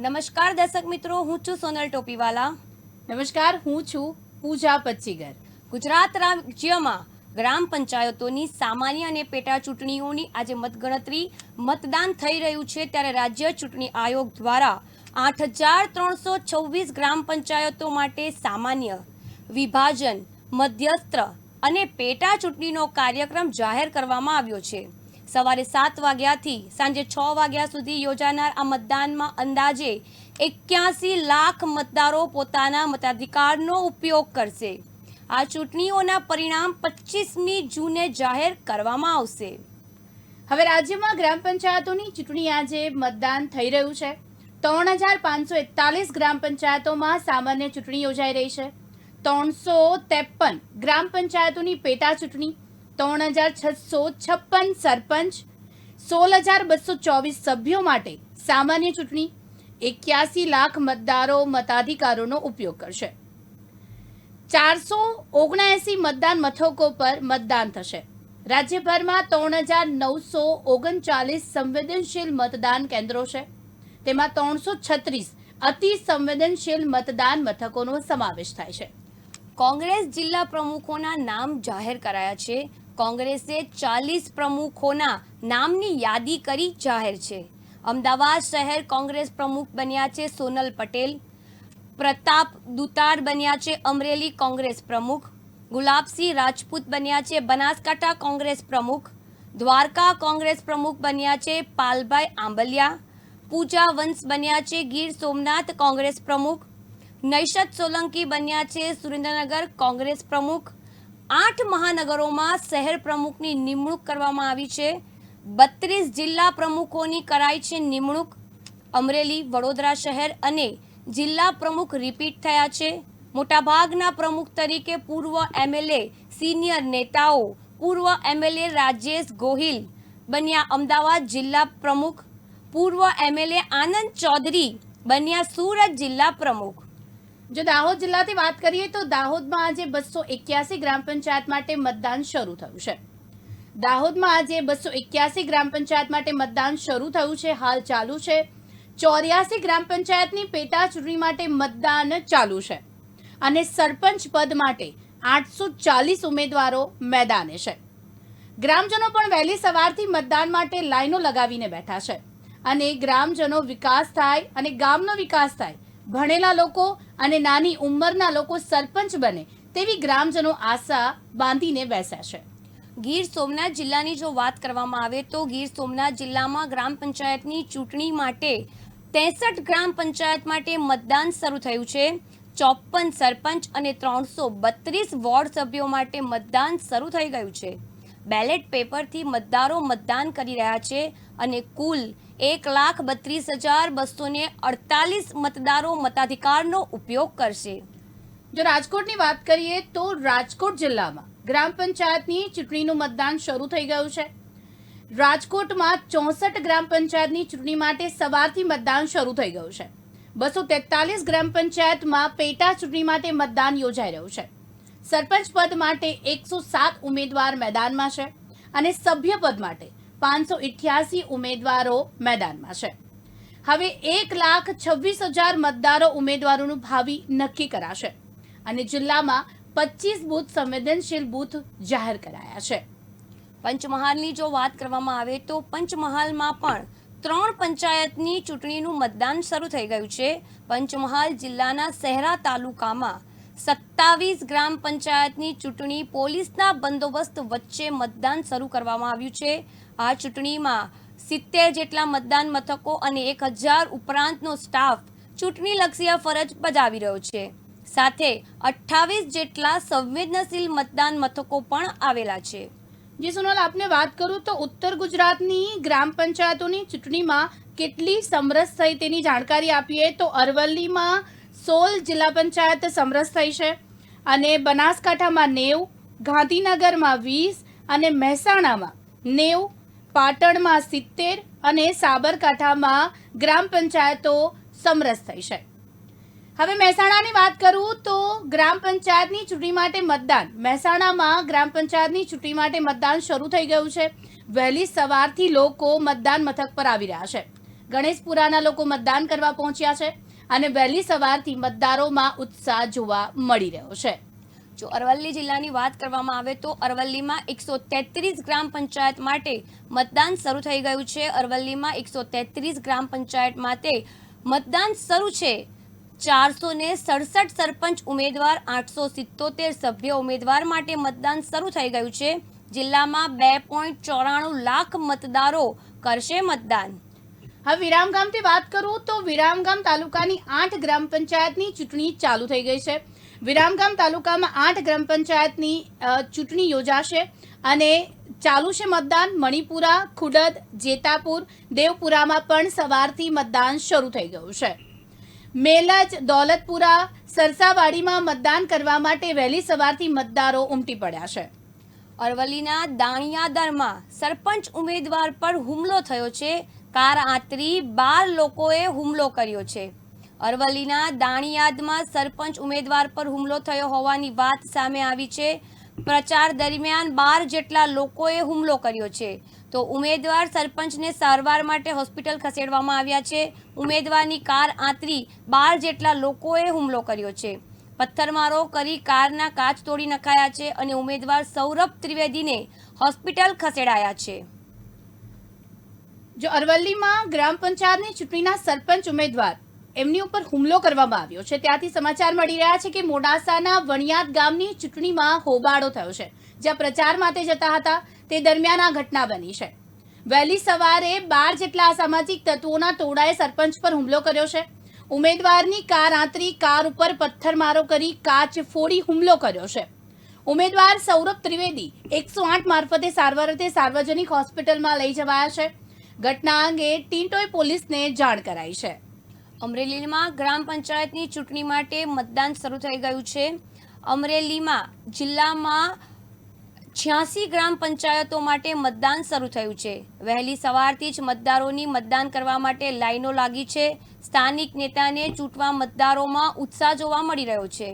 નમસ્કાર દર્શક મિત્રો, હું છું સોનલ ટોપીવાલા. નમસ્કાર, હું છું પૂજા પચ્ચીગર. ગુજરાત રાજ્યમાં ગ્રામ પંચાયતોની સામાન્ય અને પેટા ચૂંટણીઓની આજે મતગણતરી મતદાન થઈ રહ્યું છે. ત્યારે રાજ્ય ચૂંટણી આયોગ દ્વારા 8,326 ગ્રામ પંચાયતો માટે સામાન્ય, વિભાજન, મધ્યસ્થ અને પેટા ચૂંટણીનો કાર્યક્રમ જાહેર કરવામાં આવ્યો છે. સવારે 7 વાગ્યાથી સાંજે 6 વાગ્યા સુધી યોજાનાર આ મતદાનમાં અંદાજે 81 લાખ મતદારો પોતાના મતાધિકારનો ઉપયોગ કરશે. આ ચૂંટણીઓના પરિણામ 25મી જૂને જાહેર કરવામાં આવશે. હવે રાજ્યમાં ગ્રામ પંચાયતોની ચૂંટણી આજે મતદાન થઈ રહ્યું છે. 3,541 ગ્રામ પંચાયતોમાં સામાન્ય ચૂંટણી યોજાઈ રહી છે. 353 ગ્રામ પંચાયતોની પેટા ચૂંટણી, 3,656 સરપંચ, 16,224 સભ્યો માટે સામાન્ય ચૂંટણી, 81 લાખ મતદારો મતાધિકારોનો ઉપયોગ કરશે. 479 મતદાન મથકો પર મતદાન થશે. રાજ્યભરમાં 3,939 સંવેદનશીલ મતદાન કેન્દ્રો છે. તેમાં 336 અતિ સંવેદનશીલ મતદાન મથકોનો સમાવેશ થાય છે. કોંગ્રેસ જિલ્લા પ્રમુખોના નામ જાહેર કરાયા છે. કોંગ્રેસે 40 પ્રમુખોના નામની યાદી કરી જાહેર છે. અમદાવાદ શહેર કોંગ્રેસ પ્રમુખ બન્યા છે સોનલ પટેલ. પ્રતાપ દુતાડ બન્યા છે અમરેલી કોંગ્રેસ પ્રમુખ. ગુલાબસિંહ રાજપૂત બન્યા છે બનાસકાંઠા કોંગ્રેસ પ્રમુખ. દ્વારકા કોંગ્રેસ પ્રમુખ બન્યા છે પાલભાઈ આંબલિયા. પૂજા વંશ બન્યા છે ગીર સોમનાથ કોંગ્રેસ પ્રમુખ. નૈશત સોલંકી બન્યા છે સુરેન્દ્રનગર કોંગ્રેસ પ્રમુખ. 8 મહાનગરોમાં શહેર પ્રમુખની નિમણૂક કરવામાં આવી છે. 32 જિલ્લા પ્રમુખોની કરાઈ છે નિમણૂક. અમરેલી, વડોદરા શહેર અને જિલ્લા પ્રમુખ રિપીટ થયા છે. મોટાભાગના પ્રમુખ તરીકે પૂર્વ એમએલએ, સિનિયર નેતાઓ. પૂર્વ એમએલએ રાજેશ ગોહિલ બન્યા અમદાવાદ જિલ્લા પ્રમુખ. પૂર્વ એમએલએ આનંદ ચૌધરી બન્યા સુરત જિલ્લા પ્રમુખ. જો દાહોદ જિલ્લાથી વાત કરીએ તો દાહોદમાં આજે 281 ગ્રામ પંચાયત માટે મતદાન શરૂ થયું છે. દાહોદમાં આજે 281 ગ્રામ પંચાયત માટે મતદાન શરૂ થયું છે, હાલ ચાલુ છે. 84 ગ્રામ પંચાયતની પેટા ચૂંટણી માટે મતદાન ચાલુ છે અને સરપંચ પદ માટે 840 ઉમેદવારો મેદાને છે. ગ્રામજનો પણ વહેલી સવારથી મતદાન માટે લાઈનો લગાવીને બેઠા છે અને ગ્રામજનો વિકાસ થાય અને ગામનો વિકાસ થાય, ભણેલા લોકો અને નાની ઉંમરના લોકો સરપંચ બને તેવી ગ્રામજનો આશા બાંધીને બેસ્યા છે. ગીર સોમનાથ જિલ્લાની જો વાત કરવામાં આવે તો ગીર સોમનાથ જિલ્લામાં ગ્રામ પંચાયતની ચૂંટણી માટે 63 ગ્રામ પંચાયત માટે મતદાન શરૂ થયું છે. 54 સરપંચ અને 332 વોર્ડ સભ્યો માટે મતદાન શરૂ થઈ ગયું છે. બેલેટ પેપરથી મતદારો મતદાન કરી રહ્યા છે અને કુલ 1,32,248 મતદારો મતાધિકારનો ઉપયોગ કરશે. જો રાજકોટની વાત કરીએ તો રાજકોટ જિલ્લામાં ગ્રામ પંચાયતની ચૂંટણીનું મતદાન શરૂ થઈ ગયું છે. રાજકોટમાં 64 ગ્રામ પંચાયતની ચૂંટણી માટે સવારથી મતદાન શરૂ થઈ ગયું છે. 243 ગ્રામ પંચાયતમાં પેટા ચૂંટણી માટે મતદાન યોજાઈ રહ્યું છે. સરપંચ પદ માટે 107 ઉમેદવાર મેદાનમાં છે અને સભ્ય પદ માટે 588 ઉમેદવારો મેદાનમાં છે. હવે 1,26,000 મતદારો ઉમેદવારોનું ભાવિ નક્કી કરાશે અને જિલ્લામાં 25 બૂથ સંવેદનશીલ બૂથ જાહેર કરાયા છે. પંચમહાલની જો વાત કરવામાં આવે તો પંચમહાલમાં પણ 3 પંચાયતની ચૂંટણીનું મતદાન શરૂ થઈ ગયું છે. પંચમહાલ જિલ્લાના શહેરા તાલુકામાં 27 ગ્રામ પંચાયતની ચૂંટણી પોલીસના બંદોબસ્ત વચ્ચે મતદાન શરૂ કરવામાં આવ્યું છે. આ ચૂંટણીમાં 70 જેટલા મતદાન મથકો અને 1,000 ઉપરાંતનો સ્ટાફ ચૂંટણીલક્ષી ફરજ બજાવી રહ્યો છે. સાથે 28 જેટલા સંવેદનશીલ મતદાન મથકો પણ આવેલા છે. જી સોનલ, આપને વાત કરું તો ઉત્તર ગુજરાતની ગ્રામ પંચાયતોની ચૂંટણીમાં કેટલી સમરસ થઈ તેની જાણકારી આપીએ તો અરવલ્લીમાં 16 જિલ્લા પંચાયત સમરસ થઈ છે અને બનાસકાંઠામાં 90, ગાંધીનગરમાં 20 અને મહેસાણામાં 90, પાટણમાં 70 અને સાબરકાંઠામાં ગ્રામ પંચાયતો સમરસ થઈ છે. હવે મહેસાણાની વાત કરું તો ગ્રામ પંચાયતની ચૂંટણી માટે મતદાન મહેસાણામાં ગ્રામ પંચાયતની ચૂંટણી માટે મતદાન શરૂ થઈ ગયું છે. વહેલી સવારથી લોકો મતદાન મથક પર આવી રહ્યા છે. ગણેશપુરાના લોકો મતદાન કરવા પહોંચ્યા છે અને વહેલી સવારથી મતદારોમાં ઉત્સાહ જોવા મળી રહ્યો છે. જો અરવલ્લી જિલ્લાની વાત કરવામાં આવે તો અરવલ્લીમાં 133 ગ્રામ પંચાયત માટે મતદાન શરૂ થઈ ગયું છે. અરવલ્લીમાં 133 ગ્રામ પંચાયત માટે મતદાન શરૂ છે. 467 સરપંચ ઉમેદવાર, 877 સભ્ય ઉમેદવાર માટે મતદાન શરૂ થઈ ગયું છે. જિલ્લામાં 2.94 લાખ મતદારો કરશે મતદાન. હવે વિરામગામથી વાત કરું તો વિરામગામ તાલુકાની 8 ગ્રામ પંચાયતની ચૂંટણી ચાલુ થઈ ગઈ છે. વિરામગામ તાલુકામાં 8 ગ્રામ પંચાયતની ચૂંટણી યોજાશે અને ચાલુ છે મતદાન. મણિપુરા, ખુડદ, જેતાપુર, દેવપુરામાં પણ સવારથી મતદાન શરૂ થઈ ગયું છે. મેલજ, દોલતપુરા, સરસાવાડીમાં મતદાન કરવા માટે વહેલી સવારથી મતદારો ઉમટી પડ્યા છે. અરવલ્લીના દાણિયાદરમાં સરપંચ ઉમેદવાર પર હુમલો થયો છે. કાર આંતરી 12 લોકોએ હુમલો કર્યો છે. અરવલ્લીના દાણિયાદમાં સરપંચ ઉમેદવાર પર હુમલો થયો હોવાની વાત સામે આવી છે. પ્રચાર દરમિયાન 12 જેટલા લોકોએ હુમલો કર્યો છે. તો ઉમેદવાર સરપંચને સારવાર માટે હોસ્પિટલ ખસેડવામાં આવ્યા છે. ઉમેદવારની કાર આંતરી 12 જેટલા લોકોએ હુમલો કર્યો છે. પથ્થરમારો કરી કારના કાચ તોડી નખાયા છે અને ઉમેદવાર સૌરભ ત્રિવેદીને હોસ્પિટલ ખસેડાયા છે. જો અરવલ્લીમાં ગ્રામ પંચાયતની ચૂંટણીના સરપંચ ઉમેદવાર એમની ઉપર હુમલો કરવામાં આવ્યો છે, ત્યાંથી સમાચાર મળી રહ્યા છે કે મોડાસાના વણિયાદ ગામની ચૂંટણીમાં હોબાળો થયો છે. જ્યાં પ્રચાર માટે જતા હતા તે દરમિયાન આ ઘટના બની છે. વહેલી સવારે 12 જેટલા અસામાજિક તત્વોના ટોળાએ સરપંચ પર હુમલો કર્યો છે. ઉમેદવારની કાર આંતરી કાર ઉપર પથ્થરમારો કરી કાચ ફોડી હુમલો કર્યો છે. ઉમેદવાર સૌરભ ત્રિવેદી 108 મારફતે સારવાર અર્થે સાર્વજનિક હોસ્પિટલમાં લઈ જવાયા છે. ઘટના અંગે ટીંટોઈ પોલીસને જાણ કરાઈ છે. અમરેલીમાં ગ્રામ પંચાયતની ચૂંટણી માટે મતદાન શરૂ થઈ ગયું છે. અમરેલીમાં જિલ્લામાં 86 ગ્રામ પંચાયતો માટે મતદાન શરૂ થયું છે. વહેલી સવારથી જ મતદારોની મતદાન કરવા માટે લાઈનો લાગી છે. સ્થાનિક નેતાને ચૂંટવા મતદારોમાં ઉત્સાહ જોવા મળી રહ્યો છે.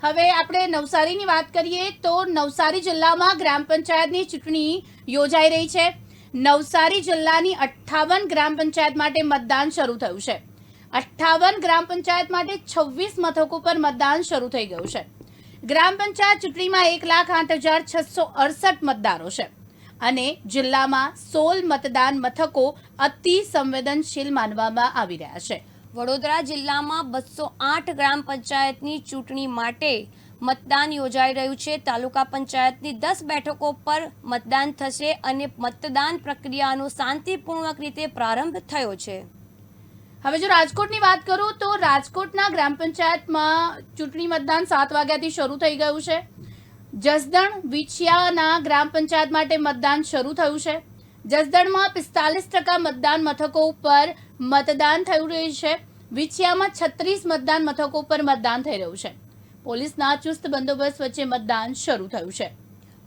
હવે આપણે નવસારીની વાત કરીએ તો નવસારી જિલ્લામાં ગ્રામ પંચાયતની ચૂંટણી યોજાઈ રહી છે. નવસારી જિલ્લાની 58 ગ્રામ પંચાયત માટે મતદાન શરૂ થયું છે. 58 ગ્રામ પંચાયત માટે 26 મથકો પર મતદાન શરૂ થઈ ગયું છે. ગ્રામ પંચાયત ચૂંટણીમાં 1,08,668 મતદારો છે અને જિલ્લામાં 16 મતદાન મથકો અતિ સંવેદનશીલ માનવામાં આવી રહ્યા છે. વડોદરા જિલ્લામાં 208 ગ્રામ પંચાયતની ચૂંટણી માટે મતદાન યોજાઈ રહ્યું છે. તાલુકા પંચાયતની 10 બેઠકો પર મતદાન થશે અને મતદાન પ્રક્રિયાનો શાંતિપૂર્વક રીતે પ્રારંભ થયો છે. હવે જો રાજકોટની વાત કરું તો રાજકોટના ગ્રામ પંચાયતમાં ચૂંટણી મતદાન 7 વાગ્યાથી શરૂ થઈ ગયું છે. જસદણ વિછિયાના ગ્રામ પંચાયત માટે મતદાન શરૂ થયું છે. જસદણમાં 45% મતદાન મથકો ઉપર મતદાન થઈ રહ્યું છે. વિછિયામાં 36 મતદાન મથકો પર મતદાન થઈ રહ્યું છે. પોલીસના ચુસ્ત બંદોબસ્ત વચ્ચે મતદાન શરૂ થયું છે.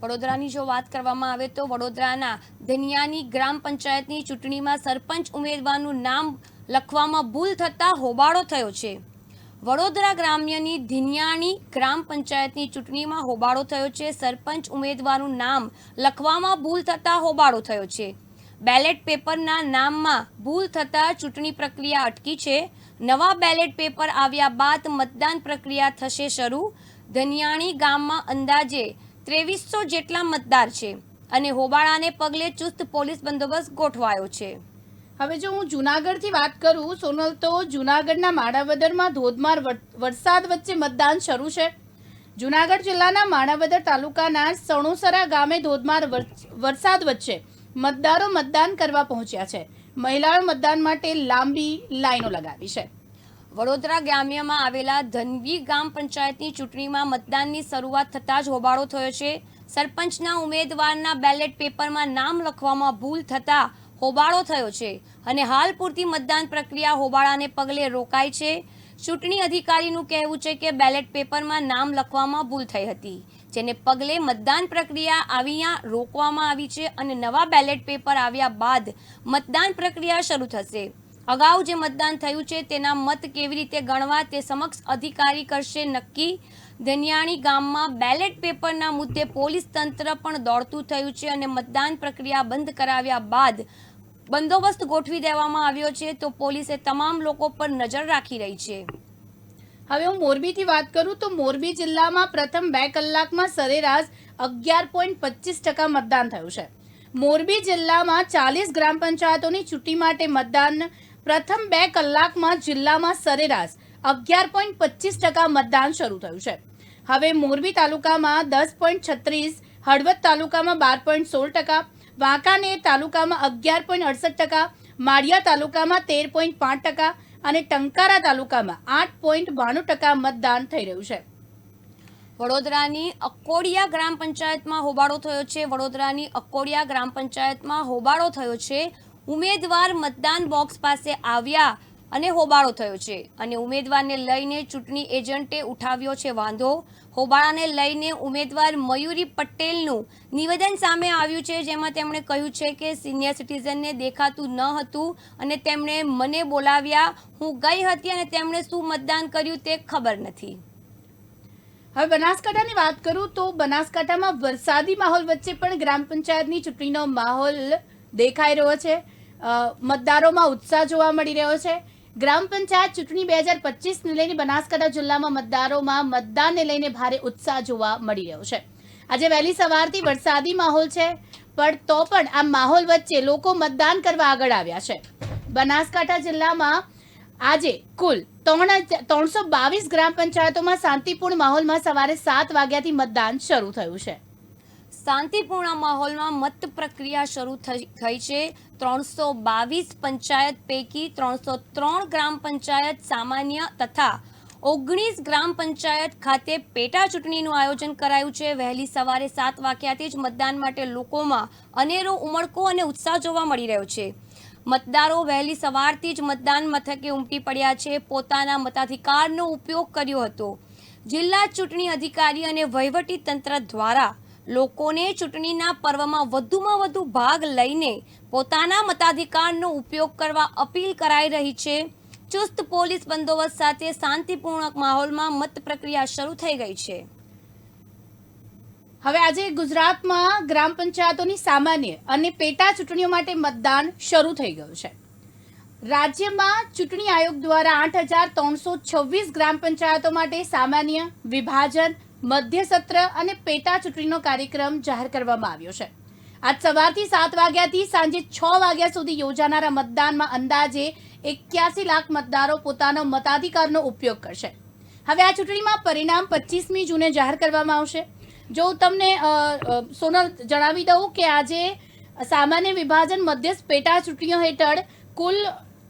વડોદરાની જો વાત કરવામાં આવે તો વડોદરાના ધનિયાની ગ્રામ પંચાયતની ચૂંટણીમાં સરપંચ ઉમેદવારનું નામ લખવામાં ભૂલ થતાં હોબાળો થયો છે. વડોદરા ગ્રામ્યની ધનિયાની ગ્રામ પંચાયતની ચૂંટણીમાં હોબાળો થયો છે. સરપંચ ઉમેદવારનું નામ લખવામાં ભૂલ થતાં હોબાળો થયો છે. બેલેટ પેપરના નામમાં ભૂલ થતાં ચૂંટણી પ્રક્રિયા અટકી છે. નવા બેલેટ પેપર આવ્યા બાદ મતદાન પ્રક્રિયા થશે શરૂ. ધનિયાણી ગામમાં અંદાજે 2300 જેટલા મતદાર છે અને હોબાળાને પગલે ચુસ્ત પોલીસ બંદોબસ્ત ગોઠવાયો છે. હવે જો હું જૂનાગઢથી વાત કરું સોનલ તો જૂનાગઢના માણાવદરમાં ધોધમાર વરસાદ વચ્ચે મતદાન શરૂ છે. જૂનાગઢ જિલ્લાના માણાવદર તાલુકાના સણોસરા ગામે ધોધમાર વરસાદ વચ્ચે મતદારો મતદાન કરવા પહોંચ્યા છે. મહિલાઓ મતદાન માટે લાંબી લાઈનો લગાવી છે. વડોદરા ગ્રામ્યમાં આવેલા ધનવી ગામ પંચાયતની ચૂંટણીમાં મતદાનની શરૂઆત થતાં જ હોબાળો થયો છે. સરપંચના ઉમેદવારના બેલેટ પેપરમાં નામ લખવામાં ભૂલ થતાં હોબાળો થયો છે અને હાલ પૂરતી મતદાન પ્રક્રિયા હોબાળાને પગલે રોકાઈ છે. ચૂંટણી અધિકારીનું કહેવું છે કે બેલેટ પેપરમાં નામ લખવામાં ભૂલ થઈ હતી, જેને પગલે મતદાન પ્રક્રિયા અહીંયા રોકવામાં આવી છે અને નવા બેલેટ પેપર આવ્યા બાદ મતદાન પ્રક્રિયા શરૂ થશે. અગાઉ જે મતદાન થયું છે તેના મત કેવી રીતે ગણવા તે સમક્ષ અધિકારી કરશે નક્કી. ધનિયાણી ગામમાં બેલેટ પેપરના મુદ્દે પોલીસ તંત્ર પણ દોડતું થયું છે અને મતદાન પ્રક્રિયા બંધ કરાવ્યા બાદ બંદોબસ્ત ગોઠવી દેવામાં આવ્યો છે, તો પોલીસે તમામ લોકો પર નજર રાખી રહી છે. હવે હું મોરબીથી વાત કરું તો મોરબી જિલ્લામાં પ્રથમ 2 કલાકમાં સરેરાશ 11.25% મતદાન થયું છે. મોરબી જિલ્લામાં 40 ગ્રામ પંચાયતોની ચૂંટણી માટે મતદાન પ્રથમ 2 કલાકમાં જિલ્લામાં સરેરાશ 11.25% મતદાન શરૂ થયું છે. હવે મોરબી તાલુકામાં 10.36%, હળવદ તાલુકામાં 12.16%, વાંકાનેર તાલુકામાં 11.68%, માળિયા તાલુકામાં 13.5% અને ટંકારા તાલુકામાં 8.92% મતદાન થઈ રહ્યું છે. વડોદરાની અકોડિયા ગ્રામ પંચાયતમાં હોબાળો થયો છે. વડોદરાની અકોડિયા ગ્રામ પંચાયતમાં હોબાળો થયો છે. ઉમેદવાર મતદાન બોક્સ પાસે આવ્યા અને હોબાળો થયો છે અને ઉમેદવારને લઈને ચૂંટણી એજન્ટે ઉઠાવ્યો છે વાંધો. હોબાળાને લઈને ઉમેદવાર મયુરી પટેલનું નિવેદન સામે આવ્યું છે, જેમાં તેમણે કહ્યું છે કે સિનિયર સિટીઝનને દેખાતું ન હતું અને તેમણે મને બોલાવ્યા, હું ગઈ હતી અને તેમણે શું મતદાન કર્યું તે ખબર નથી. હવે બનાસકાંઠાની વાત કરું તો બનાસકાંઠામાં વરસાદી માહોલ વચ્ચે પણ ગ્રામ પંચાયતની ચૂંટણીનો માહોલ દેખાઈ રહ્યો છે. મતદારોમાં ઉત્સાહ જોવા મળી રહ્યો છે. ગ્રામ પંચાયત ચૂંટણી 2025ને લઈને બનાસકાંઠા જિલ્લામાં મતદારોમાં મતદાનને લઈને ભારે ઉત્સાહ જોવા મળી રહ્યો છે. આજે વહેલી સવારથી વરસાદી માહોલ છે, પણ તો પણ આ માહોલ વચ્ચે લોકો મતદાન કરવા આગળ આવ્યા છે. બનાસકાંઠા જિલ્લામાં આજે કુલ 322 ગ્રામ પંચાયતોમાં શાંતિપૂર્ણ માહોલમાં સવારે 7 વાગ્યાથી મતદાન શરૂ થયું છે. શાંતિપૂર્ણ માહોલમાં મત પ્રક્રિયા શરૂ થઈ છે. 322 પંચાયત પૈકી 303 ગ્રામ પંચાયત સામાન્ય તથા 19 ગ્રામ પંચાયત ખાતે પેટા ચૂંટણીનું આયોજન કરાયું છે. વહેલી સવારે 7 વાગ્યાથી જ મતદાન માટે લોકોમાં અનેરો ઉમળકો અને ઉત્સાહ જોવા મળી રહ્યો છે. મતદારો વહેલી સવારથી જ મતદાન મથકે ઉમટી પડ્યા છે. પોતાના મતાધિકારનો ઉપયોગ કર્યો હતો. જિલ્લા ચૂંટણી અધિકારી અને વહીવટી તંત્ર દ્વારા લોકોને ચૂંટણીના પર્વમાં વધુમાં વધુ ભાગ લઈને પોતાના મતાધિકારનો ઉપયોગ કરવા અપીલ કરાઈ રહી છે. ચુસ્ત પોલીસ બંદોબસ્ત સાથે શાંતિપૂર્ણ માહોલમાં મત પ્રક્રિયા શરૂ થઈ ગઈ છે. હવે આજે ગુજરાતમાં ગ્રામ પંચાયતોની સામાન્ય અને પેટા ચૂંટણીઓ માટે મતદાન શરૂ થઈ ગયું છે. રાજ્યમાં ચૂંટણી આયોગ દ્વારા 8,326 ગ્રામ પંચાયતો માટે સામાન્ય, વિભાજન, મધ્ય સત્ર અને પેટા ચૂંટણીનો કાર્યક્રમ જાહેર કરવામાં આવ્યો છે. આજ સવારથી 7 વાગ્યાથી સાંજે 6 વાગ્યા સુધી યોજાનારા મતદાનમાં અંદાજે 81 લાખ મતદારો પોતાનો મતાધિકારનો ઉપયોગ કરશે. હવે આ ચૂંટણીમાં પરિણામ 25મી જૂને જાહેર કરવામાં આવશે. જો તમને સોનલ જણાવી દઉં કે આજે સામાન્ય, વિભાજન, મધ્યસ્થ પેટા ચૂંટણીઓ હેઠળ કુલ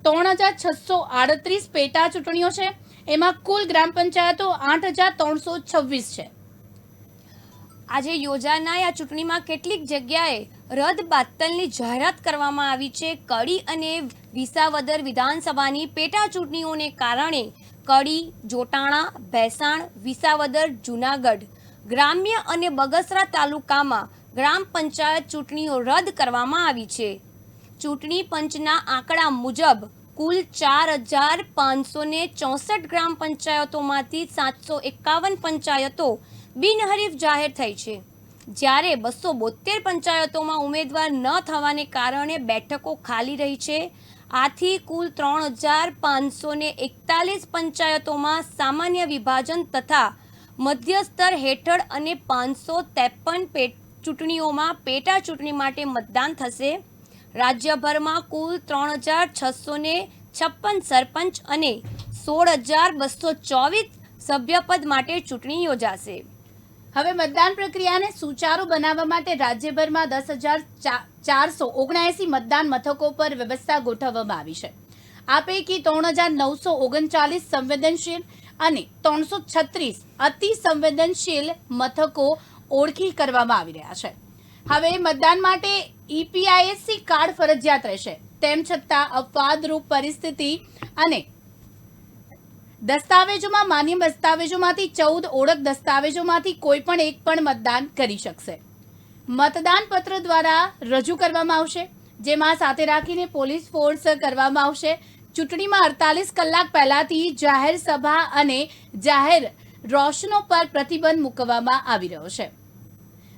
3,638 પેટા ચૂંટણીઓ છે. એમાં કુલ ગ્રામ પંચાયતો 8,326 છે. આજે યોજાનાર આ ચૂંટણીમાં કેટલીક જગ્યાએ રદબાતલની જાહેરાત કરવામાં આવી છે. કડી અને વિસાવદર વિધાનસભાની પેટા ચૂંટણીઓને કારણે કડી, જોટાણા, ભેસાણ, વિસાવદર, જૂનાગઢ ગ્રામ્ય અને બગસરા તાલુકામાં ગ્રામ પંચાયત ચૂંટણીઓ રદ કરવામાં આવી છે. ચૂંટણી પંચના આંકડા મુજબ કુલ 4,564 ગ્રામ પંચાયતોમાંથી 751 પંચાયતો બિનહરીફ જાહેર થઈ છે, જ્યારે 272 પંચાયતોમાં ઉમેદવાર ન થવાને કારણે બેઠકો ખાલી રહી છે. આથી કુલ 3,541 પંચાયતોમાં સામાન્ય, વિભાજન તથા મધ્યસ્તર હેઠળ અને 553 ચૂંટણીઓમાં પેટા ચૂંટણી માટે મતદાન થશે. રાજ્યભરમાં કુલ 3,656 સરપંચ અને 16,224 સભ્યપદ માટે ચૂંટણી યોજાશે. હવે મતદાન પ્રક્રિયાને સુચારુ બનાવવા માટે રાજ્યભરમાં 10,479 મતદાન મથકો પર વ્યવસ્થા ગોઠવવામાં આવી છે. આ પૈકી 3,939 સંવેદનશીલ અને 336 અતિ સંવેદનશીલ મથકો ઓળખી કરવામાં આવી રહ્યા છે. હવે મતદાન માટે EPISC કાર્ડ ફરજિયાત રહેશે. તેમ છતાં અપવાદરૂપ પરિસ્થિતિ અને દસ્તાવેજોમાં માન્ય દસ્તાવેજોમાંથી 14 ઓળખ દસ્તાવેજોમાંથી કોઈ પણ એક પણ મતદાન કરી શકશે. મતદાન પત્ર દ્વારા રજૂ કરવામાં આવશે, જેમાં સાથે રાખીને પોલીસ ફોર્સ કરવામાં આવશે. ચૂંટણીમાં 48 કલાક પહેલાથી જાહેર સભા અને જાહેર રોશનો પર પ્રતિબંધ મૂકવામાં આવી રહ્યો છે.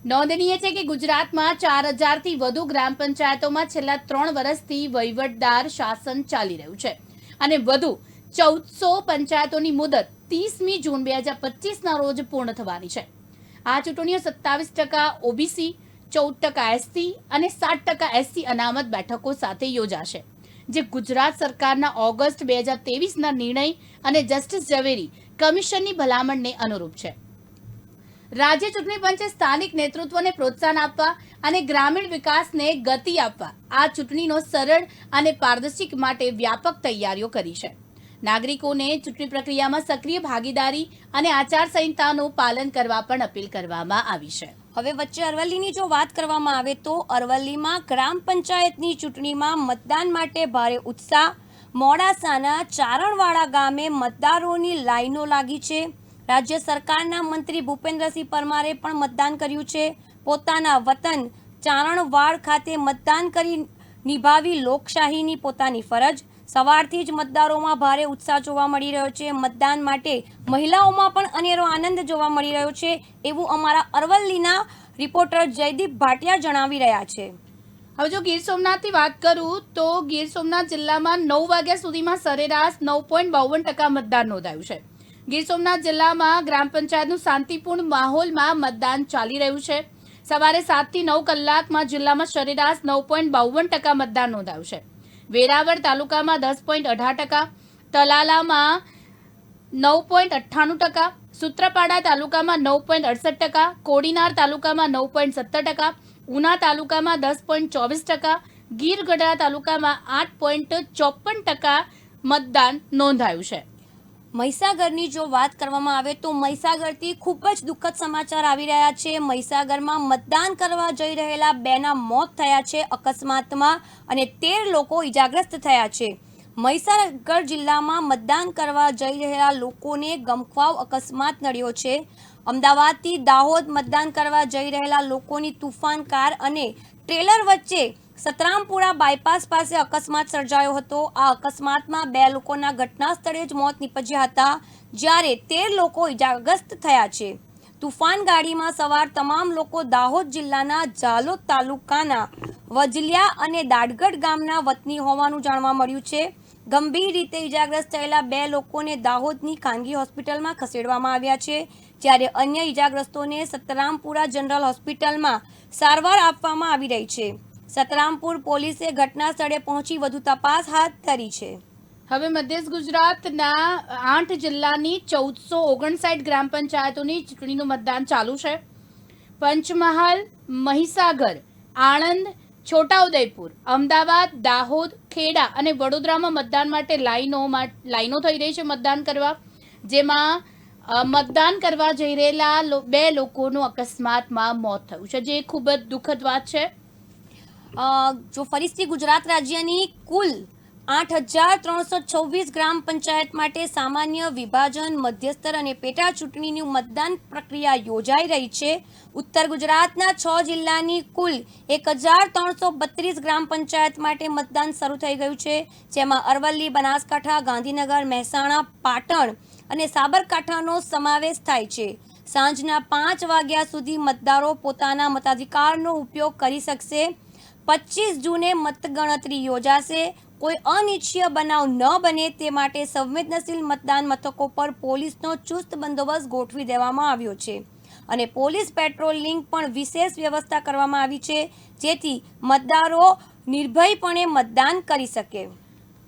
નોંધનીય છે કે ગુજરાતમાં 4000થી વધુ ગ્રામ પંચાયતોમાં છેલ્લા 3 વર્ષથી વહીવટદાર શાસન ચાલી રહ્યું છે અને વધુ 1400 પંચાયતોની મુદત 30મી જૂન 2025ના રોજ પૂર્ણ થવાની છે. આ ચૂંટણીઓ 27% ઓબીસી, 14% એસસી અને 7% એસસી અનામત બેઠકો સાથે યોજાશે, જે ગુજરાત સરકારના ઓગસ્ટ 2023ના નિર્ણય અને જસ્ટિસ ઝવેરી કમિશનની ભલામણને અનુરૂપ છે. રાજ્ય ચૂંટણી પંચે સ્થાનિક નેતૃત્વને પ્રોત્સાહન આપવા અને ગ્રામીણ વિકાસને ગતિ આપવા આ ચૂંટણીનો સરળ અને પારદર્શક માટે વ્યાપક તૈયારીઓ કરી છે. નાગરિકોને ચૂંટણી પ્રક્રિયામાં સક્રિય ભાગીદારી અને આચારસંહિતાનું પાલન કરવા પણ અપીલ કરવામાં આવી છે. હવે વચ્ચે અરવલ્લીની જો વાત કરવામાં આવે તો અરવલ્લીમાં ગ્રામ પંચાયતની ચૂંટણીમાં મતદાન માટે ભારે ઉત્સાહ. મોડાસાના ચારણવાડા ગામે મતદારોની લાઈનો લાગી છે. રાજ્ય સરકારના મંત્રી ભૂપેન્દ્રસિંહ પરમારે પણ મતદાન કર્યું છે. પોતાના વતન ચારણવાડ ખાતે મતદાન કરી નિભાવી લોકશાહીની પોતાની ફરજ. સવારથી જ મતદારોમાં ભારે ઉત્સાહ જોવા મળી રહ્યો છે. મતદાન માટે મહિલાઓમાં પણ અનેરો આનંદ જોવા મળી રહ્યો છે, એવું અમારા અરવલ્લીના રિપોર્ટર જયદીપ ભાટિયા જણાવી રહ્યા છે. હવે જો ગીર સોમનાથથી વાત કરું તો ગીર સોમનાથ જિલ્લામાં 9 વાગ્યા સુધીમાં સરેરાશ 9.52% મતદાન નોંધાયું છે. ગીર સોમનાથ જિલ્લામાં ગ્રામ પંચાયતનું શાંતિપૂર્ણ માહોલમાં મતદાન ચાલી રહ્યું છે. સવારે 7 થી 9 કલાકમાં જિલ્લામાં સરેરાશ 9.52% મતદાન નોંધાયું છે. વેરાવળ તાલુકામાં 10.18%, તલાલામાં 9.98%, સૂત્રાપાડા તાલુકામાં 9.68%, કોડીનાર તાલુકામાં 9.70%, ઉના તાલુકામાં 10.24%, ગીર ગઢડા તાલુકામાં 8.54% મતદાન નોંધાયું છે. મહીસાગરની જો વાત કરવામાં આવે તો મહીસાગરથી ખૂબ જ દુઃખદ સમાચાર આવી રહ્યા છે. મહીસાગરમાં મતદાન કરવા જઈ રહેલા 2ના મોત થયા છે અકસ્માતમાં અને 13 લોકો ઇજાગ્રસ્ત થયા છે. મહીસાગર જિલ્લામાં મતદાન કરવા જઈ રહેલા લોકોને ગમખ્વાર અકસ્માત નડ્યો છે. અમદાવાદથી દાહોદ મતદાન કરવા જઈ રહેલા લોકોની તુફાન કાર અને ટ્રેલર વચ્ચે સતરામપુરા બાયપાસ પાસે અકસ્માત સર્જાયો હતો. આ અકસ્માતમાં 2 લોકોના ઘટના સ્થળે જ મોત નીપજ્યા હતા, જ્યારે 13 લોકો ઇજાગ્રસ્ત થયા છે. તુફાન ગાડીમાં સવાર તમામ લોકો દાહોદ જિલ્લાના ઝાલોદ તાલુકાના વજલિયા અને દાડગઢ ગામના વતની હોવાનું જાણવા મળ્યું છે. ગંભીર રીતે ઇજાગ્રસ્ત થયેલા 2 લોકોને દાહોદની ખાનગી હોસ્પિટલમાં ખસેડવામાં આવ્યા છે, જ્યારે અન્ય ઇજાગ્રસ્તોને સતરામપુરા જનરલ હોસ્પિટલમાં સારવાર આપવામાં આવી રહી છે. સતરામપુર પોલીસે ઘટના સ્થળે પહોંચી વધુ તપાસ હાથ ધરી છે. હવે મધ્ય ગુજરાતના 8 જિલ્લાની 1459 ગ્રામ પંચાયતોની ચૂંટણીનું મતદાન ચાલુ છે. પંચમહાલ, મહીસાગર, આણંદ, છોટાઉદેપુર, અમદાવાદ, દાહોદ, ખેડા અને વડોદરામાં મતદાન માટે લાઈનો થઈ રહી છે મતદાન કરવા, જેમાં મતદાન કરવા જઈ રહેલા 2 લોકોનું અકસ્માતમાં મોત થયું છે, જે ખૂબ જ દુઃખદ વાત છે. જો ફરીથી ગુજરાત રાજ્યની કુલ 8,326 ગ્રામ પંચાયત માટે સામાન્ય વિભાજન, મધ્યસ્તર અને પેટા ચૂંટણીની મતદાન પ્રક્રિયા યોજાઈ રહી છે. ઉત્તર ગુજરાતના 6 જિલ્લાની કુલ 1,332 ગ્રામ પંચાયત માટે મતદાન શરૂ થઈ ગયું છે, જેમાં અરવલ્લી, બનાસકાંઠા, ગાંધીનગર, મહેસાણા, પાટણ અને સાબરકાંઠાનો સમાવેશ થાય છે. સાંજના 5 વાગ્યા સુધી મતદારો પોતાના મતાધિકારનો ઉપયોગ કરી શકશે. 25 જૂને મતગણતરી યોજાશે. કોઈ અનિચ્છનીય બનાવ ન બને તે માટે સંવેદનશીલ મતદાન મથકો પર પોલીસનો ચુસ્ત બંદોબસ્ત ગોઠવી દેવામાં આવ્યો છે અને પોલીસ પેટ્રોલિંગ પણ વિશેષ વ્યવસ્થા કરવામાં આવી છે, જેથી મતદારો નિર્ભયપણે મતદાન કરી શકે.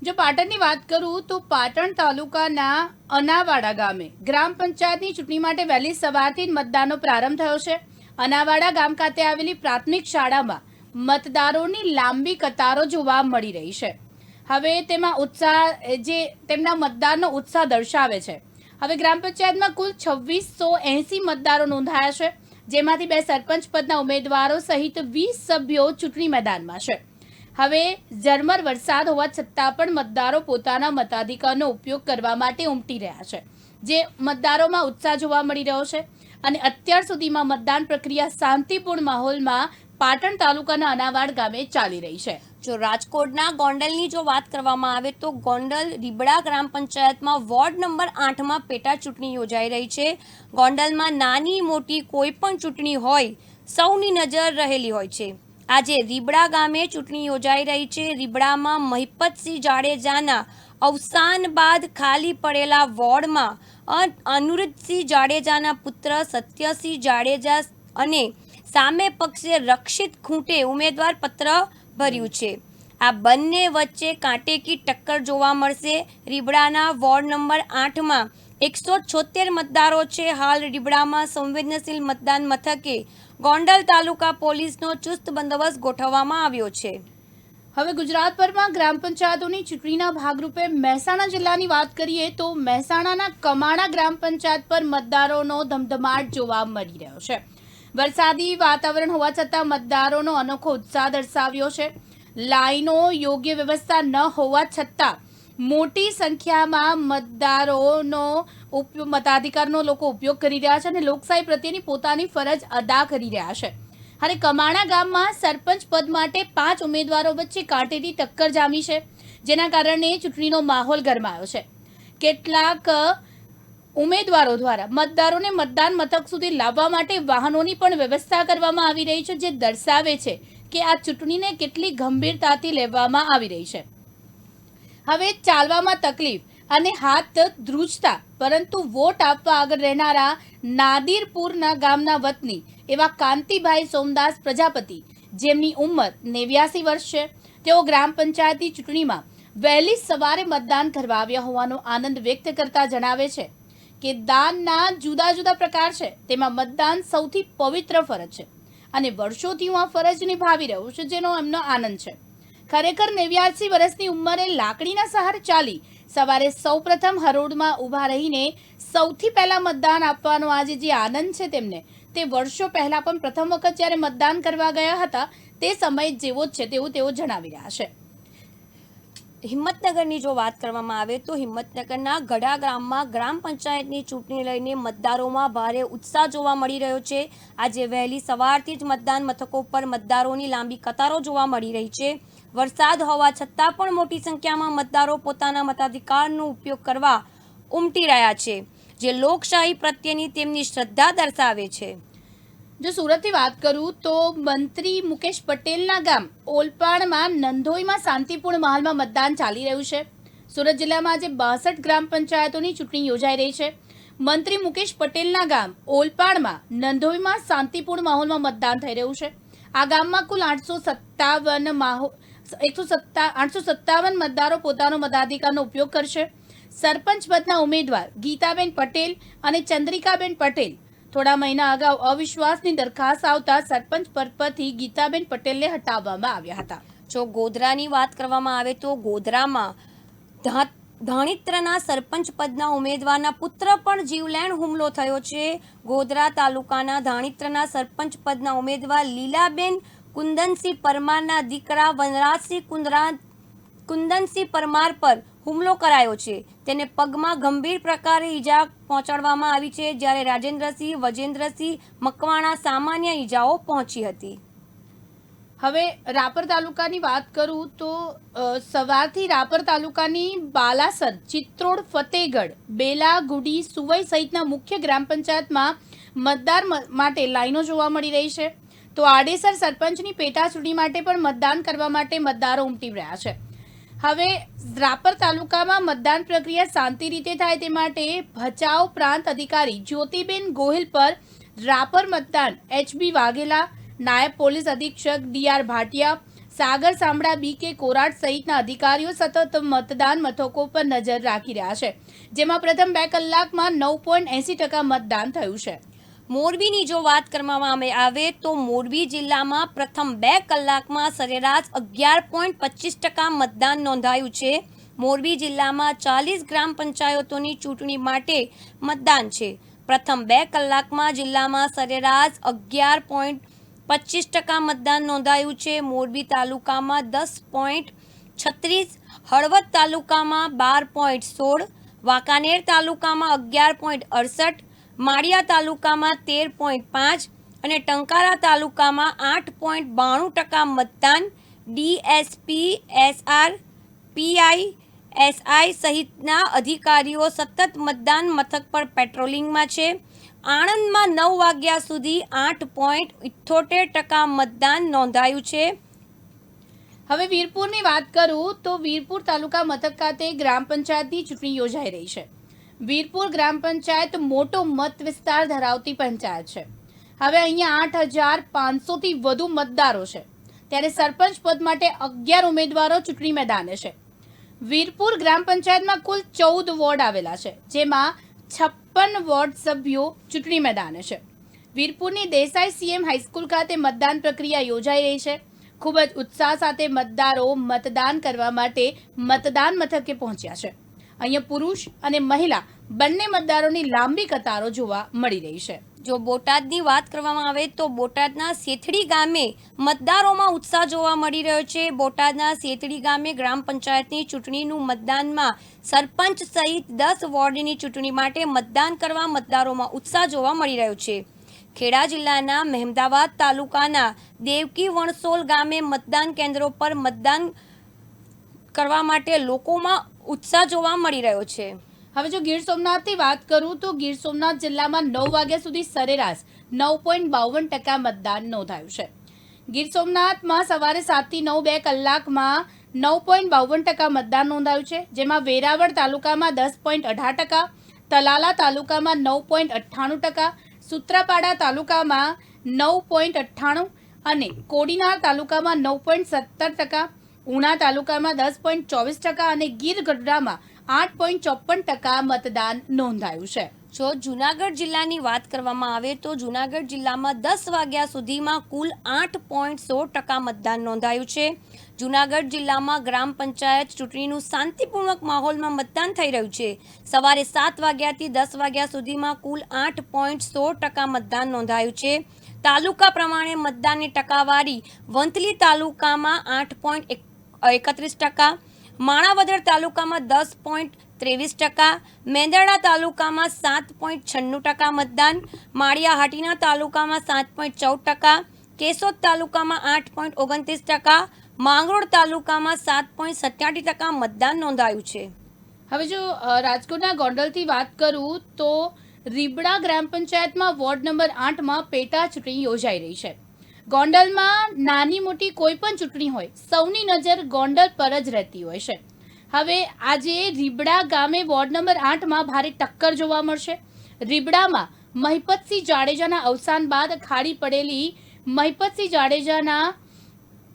જો પાટણની વાત કરું તો પાટણ તાલુકાના અનાવાડા ગામે ગ્રામ પંચાયતની ચૂંટણી માટે વહેલી સવારથી મતદાનનો પ્રારંભ થયો છે. અનાવાડા ગામ ખાતે આવેલી પ્રાથમિક શાળામાં મતદારોની લાંબી કતારો જોવા મળી રહી છે. હવે તેમાં તેમના મતદારનો ઉત્સાહ દર્શાવે છે. હવે ગ્રામ પંચાયતમાં કુલ 2680 મતદારો નોંધાયા છે, જેમાંથી 2 સરપંચ પદના ઉમેદવારો સહિત 20 સભ્યો ચૂંટણી મેદાનમાં છે. હવે ઝરમર વરસાદ હોવા છતાં પણ મતદારો પોતાના મતાધિકારનો ઉપયોગ કરવા માટે ઉમટી રહ્યા છે, જે મતદારોમાં ઉત્સાહ જોવા મળી રહ્યો છે અને અત્યાર સુધીમાં મતદાન પ્રક્રિયા શાંતિપૂર્ણ માહોલમાં પાટણ તાલુકાના અનાવાડ ગામે ચાલી રહી છે. જો રાજકોટના ગોંડલની જો વાત કરવામાં આવે તો ગોંડલ રીબડા ગ્રામ પંચાયતમાં વોર્ડ નંબર 8માં પેટા ચૂંટણી યોજાઈ રહી છે. ગોંડલમાં નાની મોટી કોઈ પણ ચૂંટણી હોય સૌની નજર રહેલી હોય છે. આજે રીબડા ગામે ચૂંટણી યોજાઈ રહી છે. રીબડામાં મહિપતસિંહ જાડેજાના અવસાન બાદ ખાલી પડેલા વોર્ડમાં અનુરુદ્ધસિંહ જાડેજાના પુત્ર સત્યસિંહ જાડેજા અને સામે પક્ષે રક્ષિત ખૂંટે ઉમેદવાર પત્ર ભર્યું છે. આ બંને વચ્ચે કાંટેકી ટક્કર જોવા મળશે. રીબડાના વોર્ડ નંબર 8માં 176 મતદારો છે. હાલ રીબડામાં સંવેદનશીલ મતદાન મથકે ગોંડલ તાલુકા પોલીસનો ચુસ્ત બંદોબસ્ત ગોઠવવામાં આવ્યો છે. હવે ગુજરાતભરમાં ગ્રામ પંચાયતોની ચૂંટણીના ભાગરૂપે મહેસાણા જિલ્લાની વાત કરીએ તો મહેસાણાના કમાણા ગ્રામ પંચાયત પર મતદારોનો ધમધમાટ જોવા મળી રહ્યો છે. વરસાદી વાતાવરણ હોવા છતાં મતદારોનો અનોખો ઉત્સાહ દર્શાવ્યો છે. લાઈનો યોગ્ય વ્યવસ્થા ન હોવા છતાં મોટી સંખ્યામાં મતાધિકારનો લોકો ઉપયોગ કરી રહ્યા છે અને લોકશાહી પ્રત્યેની પોતાની ફરજ અદા કરી રહ્યા છે. અને કમાણા ગામમાં સરપંચ પદ માટે 5 ઉમેદવારો વચ્ચે કાંટેની ટક્કર જામી છે, જેના કારણે ચૂંટણીનો માહોલ ગરમાયો છે. કેટલાક ઉમેદવારો દ્વારા મતદારોને મતદાન મથક સુધી લાવવા માટે વાહનોની પણ વ્યવસ્થા કરવામાં આવી રહી છે, જે દર્શાવે છે કે આ ચૂંટણીને કેટલી ગંભીરતાથી લેવામાં આવી રહી છે. હવે ચાલવામાં તકલીફ અને હાથ ધ્રુજતા પરંતુ વોટ આપવા આગળ રહેનારા નાદિરપુરના ગામના વતની એવા કાંતિભાઈ સોમદાસ પ્રજાપતિ, જેમની ઉંમર 89 વર્ષ છે, તેઓ ગ્રામ પંચાયતની ચૂંટણીમાં વહેલી સવારે મતદાન કરવા આવ્યા હોવાનો આનંદ વ્યક્ત કરતા જણાવે છે કે દાનના જુદા જુદા પ્રકાર છે, તેમાં મતદાન સૌથી પવિત્ર ફરજ છે અને વર્ષોથી હું આ ફરજ નિભાવી રહ્યો છું, જેનો એમનો આનંદ છે. ખરેખર 89 વર્ષની ઉંમરે લાકડીના સહારે ચાલી સવારે સૌપ્રથમ હરોળમાં ઊભા રહીને સૌથી પહેલા મતદાન આપવાનો આજે જે આનંદ છે તેમને, તે વર્ષો પહેલા પણ પ્રથમ વખત જ્યારે મતદાન કરવા ગયા હતા તે સમય જેવો જ છે તેવું તેઓ જણાવી રહ્યા છે. હિંમતનગરની જો વાત કરવામાં આવે તો હિંમતનગરના ગઢા ગામમાં ગ્રામ પંચાયતની ચૂંટણી લઈને મતદારોમાં ભારે ઉત્સાહ જોવા મળી રહ્યો છે. આજે વહેલી સવારથી જ મતદાન મથકો પર મતદારોની લાંબી કતારો જોવા મળી રહી છે. વરસાદ હોવા છતાં પણ મોટી સંખ્યામાં મતદારો પોતાના મતાધિકારનો ઉપયોગ કરવા ઉમટી રહ્યા છે, જે લોકશાહી પ્રત્યેની તેમની શ્રદ્ધા દર્શાવે છે. જો સુરતની વાત કરું તો મંત્રી મુકેશ પટેલના ગામ ઓલપાડમાં નંધોઈમાં શાંતિપૂર્ણ માહોલમાં મતદાન ચાલી રહ્યું છે. સુરત જિલ્લામાં આજે 62 ગ્રામ પંચાયતોની ચૂંટણી યોજાઈ રહી છે. મંત્રી મુકેશ પટેલના ગામ ઓલપાડમાં નંધોઈમાં શાંતિપૂર્ણ માહોલમાં મતદાન થઈ રહ્યું છે. આ ગામમાં કુલ 857 મતદારો પોતાનો મતાધિકારનો ઉપયોગ કરશે. સરપંચ પદના ઉમેદવાર ગીતાબેન પટેલ અને ચંદ્રિકાબેન પટેલ થોડા મહિના અગાઉ અવિશ્વાસની દરખાસ્ત આવતા સરપંચ પદ પરથી ગીતાબેન પટેલને હટાવવામાં આવ્યા હતા. જો ગોધરાની વાત કરવામાં આવે તો ગોધરામાં ધાણિત્રના સરપંચ પદના ઉમેદવારના પુત્ર પર જીવલેણ હુમલો થયો છે. ગોધરા તાલુકાના ધાણિત્રના સરપંચ પદના ઉમેદવાર લીલાબેન કુંદનસિંહ પરમારના દીકરા વનરાજસિંહ કુંદનસિંહ પરમાર પર હુમલો કરાયો છે. તેને પગમાં ગંભીર પ્રકારે ઈજા પહોંચાડવામાં આવી છે, જ્યારે રાજેન્દ્રસિંહ વજેન્દ્રસિંહ મકવાણા સામાન્ય ઈજાઓ પહોંચી હતી. હવે રાપર તાલુકાની વાત કરું તો સવારથી રાપર તાલુકાની બાલાસર, ચિત્રોડ, ફતેગઢ, બેલા, ગુડી, સુવઈ સહિતના મુખ્ય ગ્રામ પંચાયતમાં મતદાર માટે લાઈનો જોવા મળી રહી છે. તો આડેસર સરપંચની પેટા ચૂંટણી માટે પણ મતદાન કરવા માટે મતદારો ઉમટી રહ્યા છે. હવે રાપર તાલુકામાં મતદાન પ્રક્રિયા શાંતિ રીતે થાય તે માટે ભચાઉ પ્રાંત અધિકારી જ્યોતિબેન ગોહિલ પર રાપર મતદાન HB વાઘેલા, નાયબ પોલીસ અધિક્ષક DR ભાટિયા, સાગર સાંભળા, BK કોરાટ સહિતના અધિકારીઓ સતત મતદાન મથકો પર નજર રાખી રહ્યા છે, જેમાં પ્રથમ 2 કલાકમાં 9.80% મતદાન થયું છે. મોરબીની જો વાત કરવામાં આવે તો મોરબી જિલ્લામાં પ્રથમ 2 કલાકમાં સરેરાશ 11.25% મતદાન નોંધાયું છે. મોરબી જિલ્લામાં 40 ગ્રામ પંચાયતોની ચૂંટણી માટે મતદાન છે. પ્રથમ 2 કલાકમાં જિલ્લામાં સરેરાશ 11.25% મતદાન નોંધાયું છે. મોરબી તાલુકામાં 10.36, હળવદ તાલુકામાં 12.16, વાંકાનેર તાલુકામાં 11.68, માળિયા તાલુકામાં 13.5 અને ટંકારા તાલુકામાં 8.92% મતદાન DSP, SR, PI, એસઆઈ સહિતના અધિકારીઓ સતત મતદાન મથક પર પેટ્રોલિંગમાં છે. આણંદમાં 9 વાગ્યા સુધી 8.78% મતદાન નોંધાયું છે. હવે વીરપુરની વાત કરું તો વીરપુર તાલુકા મથક ખાતે ગ્રામ પંચાયતની ચૂંટણી યોજાઈ રહી છે. વીરપુર ગ્રામ પંચાયત મોટો મત વિસ્તાર ધરાવતી પંચાયત છે. હવે અહીંયા 8,500થી વધુ મતદારો છે, ત્યારે સરપંચ પદ માટે 11 ઉમેદવારો ચૂંટણી મેદાને છે. વીરપુર ગ્રામ પંચાયતમાં કુલ 14 વોર્ડ આવેલા છે, જેમાં 56 વોર્ડ સભ્યો ચૂંટણી મેદાને છે. વીરપુરની દેસાઈ સીએમ હાઈસ્કૂલ ખાતે મતદાન પ્રક્રિયા યોજાઈ રહી છે. ખૂબ જ ઉત્સાહ સાથે મતદારો મતદાન કરવા માટે મતદાન મથકે પહોંચ્યા છે. અહીંયા પુરુષ અને મહિલા બંને મતદારોની લાંબી કતારો જોવા મળી રહી છે. જો બોટાદની વાત કરવામાં આવે તો બોટાદના સેથડી ગામે મતદારોમાં ઉત્સાહ જોવા મળી રહ્યો છે. બોટાદના સેથડી ગામે ગ્રામ પંચાયતની ચૂંટણીનું મતદાનમાં સરપંચ સહિત 10 વોર્ડની ચૂંટણી માટે મતદાન કરવા મતદારોમાં ઉત્સાહ જોવા મળી રહ્યો છે. ખેડા જિલ્લાના મહેમદાવાદ તાલુકાના દેવકી વણસોલ ગામે મતદાન કેન્દ્રો પર મતદાન કરવા માટે લોકોમાં ઉત્સાહ જોવા મળી રહ્યો છે. હવે જો ગીર સોમનાથની વાત કરું તો ગીર સોમનાથ જિલ્લામાં 9 વાગ્યા સુધી સરેરાશ 9.52% મતદાન નોંધાયું છે. ગીર સોમનાથમાં સવારે 7 થી 9 2 કલાકમાં 9.52% મતદાન નોંધાયું છે, જેમાં વેરાવળ તાલુકામાં 10.18%, તલાલા તાલુકામાં 9.98%, સૂત્રાપાડા તાલુકામાં 9.98% અને કોડીનાર તાલુકામાં 9.17%, ઉના તાલુકામાં 10.24% અને ગીર ગઢડામાં 8.54% મતદાન નોંધાયું છે. જો જૂનાગઢ જિલ્લાની વાત કરવામાં આવે તો જૂનાગઢ જિલ્લામાં 10 વાગ્યા સુધીમાં કુલ 8.16% મતદાન નોંધાયું છે. જૂનાગઢ જિલ્લામાં ગ્રામ પંચાયત ચૂંટણીનું શાંતિપૂર્વક માહોલમાં મતદાન થઈ રહ્યું છે. સવારે 7 વાગ્યાથી 10 વાગ્યા સુધીમાં કુલ 8.16% મતદાન નોંધાયું છે. તાલુકા પ્રમાણે મતદાનની ટકાવારી વંથલી તાલુકામાં 8.31%, માણાવદર તાલુકામાં 10.23%, મેંદરડા તાલુકામાં 7.96% મતદાન, માળિયાહાટીના તાલુકામાં 7.14%, કેશોદ તાલુકામાં 8.29%, માંગરોળ તાલુકામાં 7.87% મતદાન નોંધાયું છે. હવે જો રાજકોટના ગોંડલથી વાત કરું તો રીબડા ગ્રામ પંચાયતમાં વોર્ડ નંબર 8માં પેટા ચૂંટણી યોજાઈ રહી છે. ગોંડલમાં નાની મોટી કોઈ પણ ચૂંટણી હોય, સૌની નજર ગોંડલ પર જ રહેતી હોય છે. હવે આજે રીબડા ગામે વોર્ડ નંબર 8માં ભારે ટક્કર જોવા મળશે. રીબડામાં મહિપતસિંહ જાડેજાના અવસાન બાદ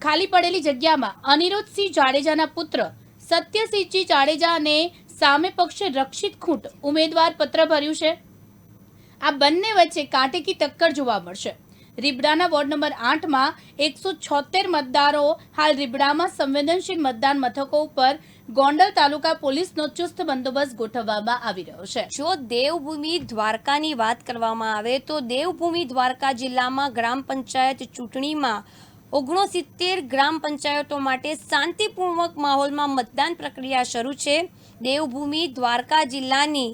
ખાલી પડેલી જગ્યામાં અનિરુદ્ધસિંહ જાડેજાના પુત્ર સત્યસિંહજી જાડેજા અને સામે પક્ષે રક્ષિત ખૂંટ ઉમેદવાર પત્ર ભર્યું છે. આ બંને વચ્ચે કાંટેકી ટક્કર જોવા મળશે. રીબડાના વોર્ડ નંબર 8માં 176 મતદારો હાલ રીબડામાં સંવેદનશીલ મતદાન મથકો ઉપર ગોંડલ તાલુકા પોલીસનો ચુસ્ત બંદોબસ્ત ગોઠવવામાં આવી રહ્યો છે. જો દેવભૂમિ દ્વારકાની વાત કરવામાં આવે તો દેવભૂમિ દ્વારકા જિલ્લામાં ગ્રામ પંચાયત ચૂંટણીમાં 69 ગ્રામ પંચાયતો માટે શાંતિપૂર્વક માહોલમાં મતદાન પ્રક્રિયા શરૂ છે. દેવભૂમિ દ્વારકા જિલ્લાની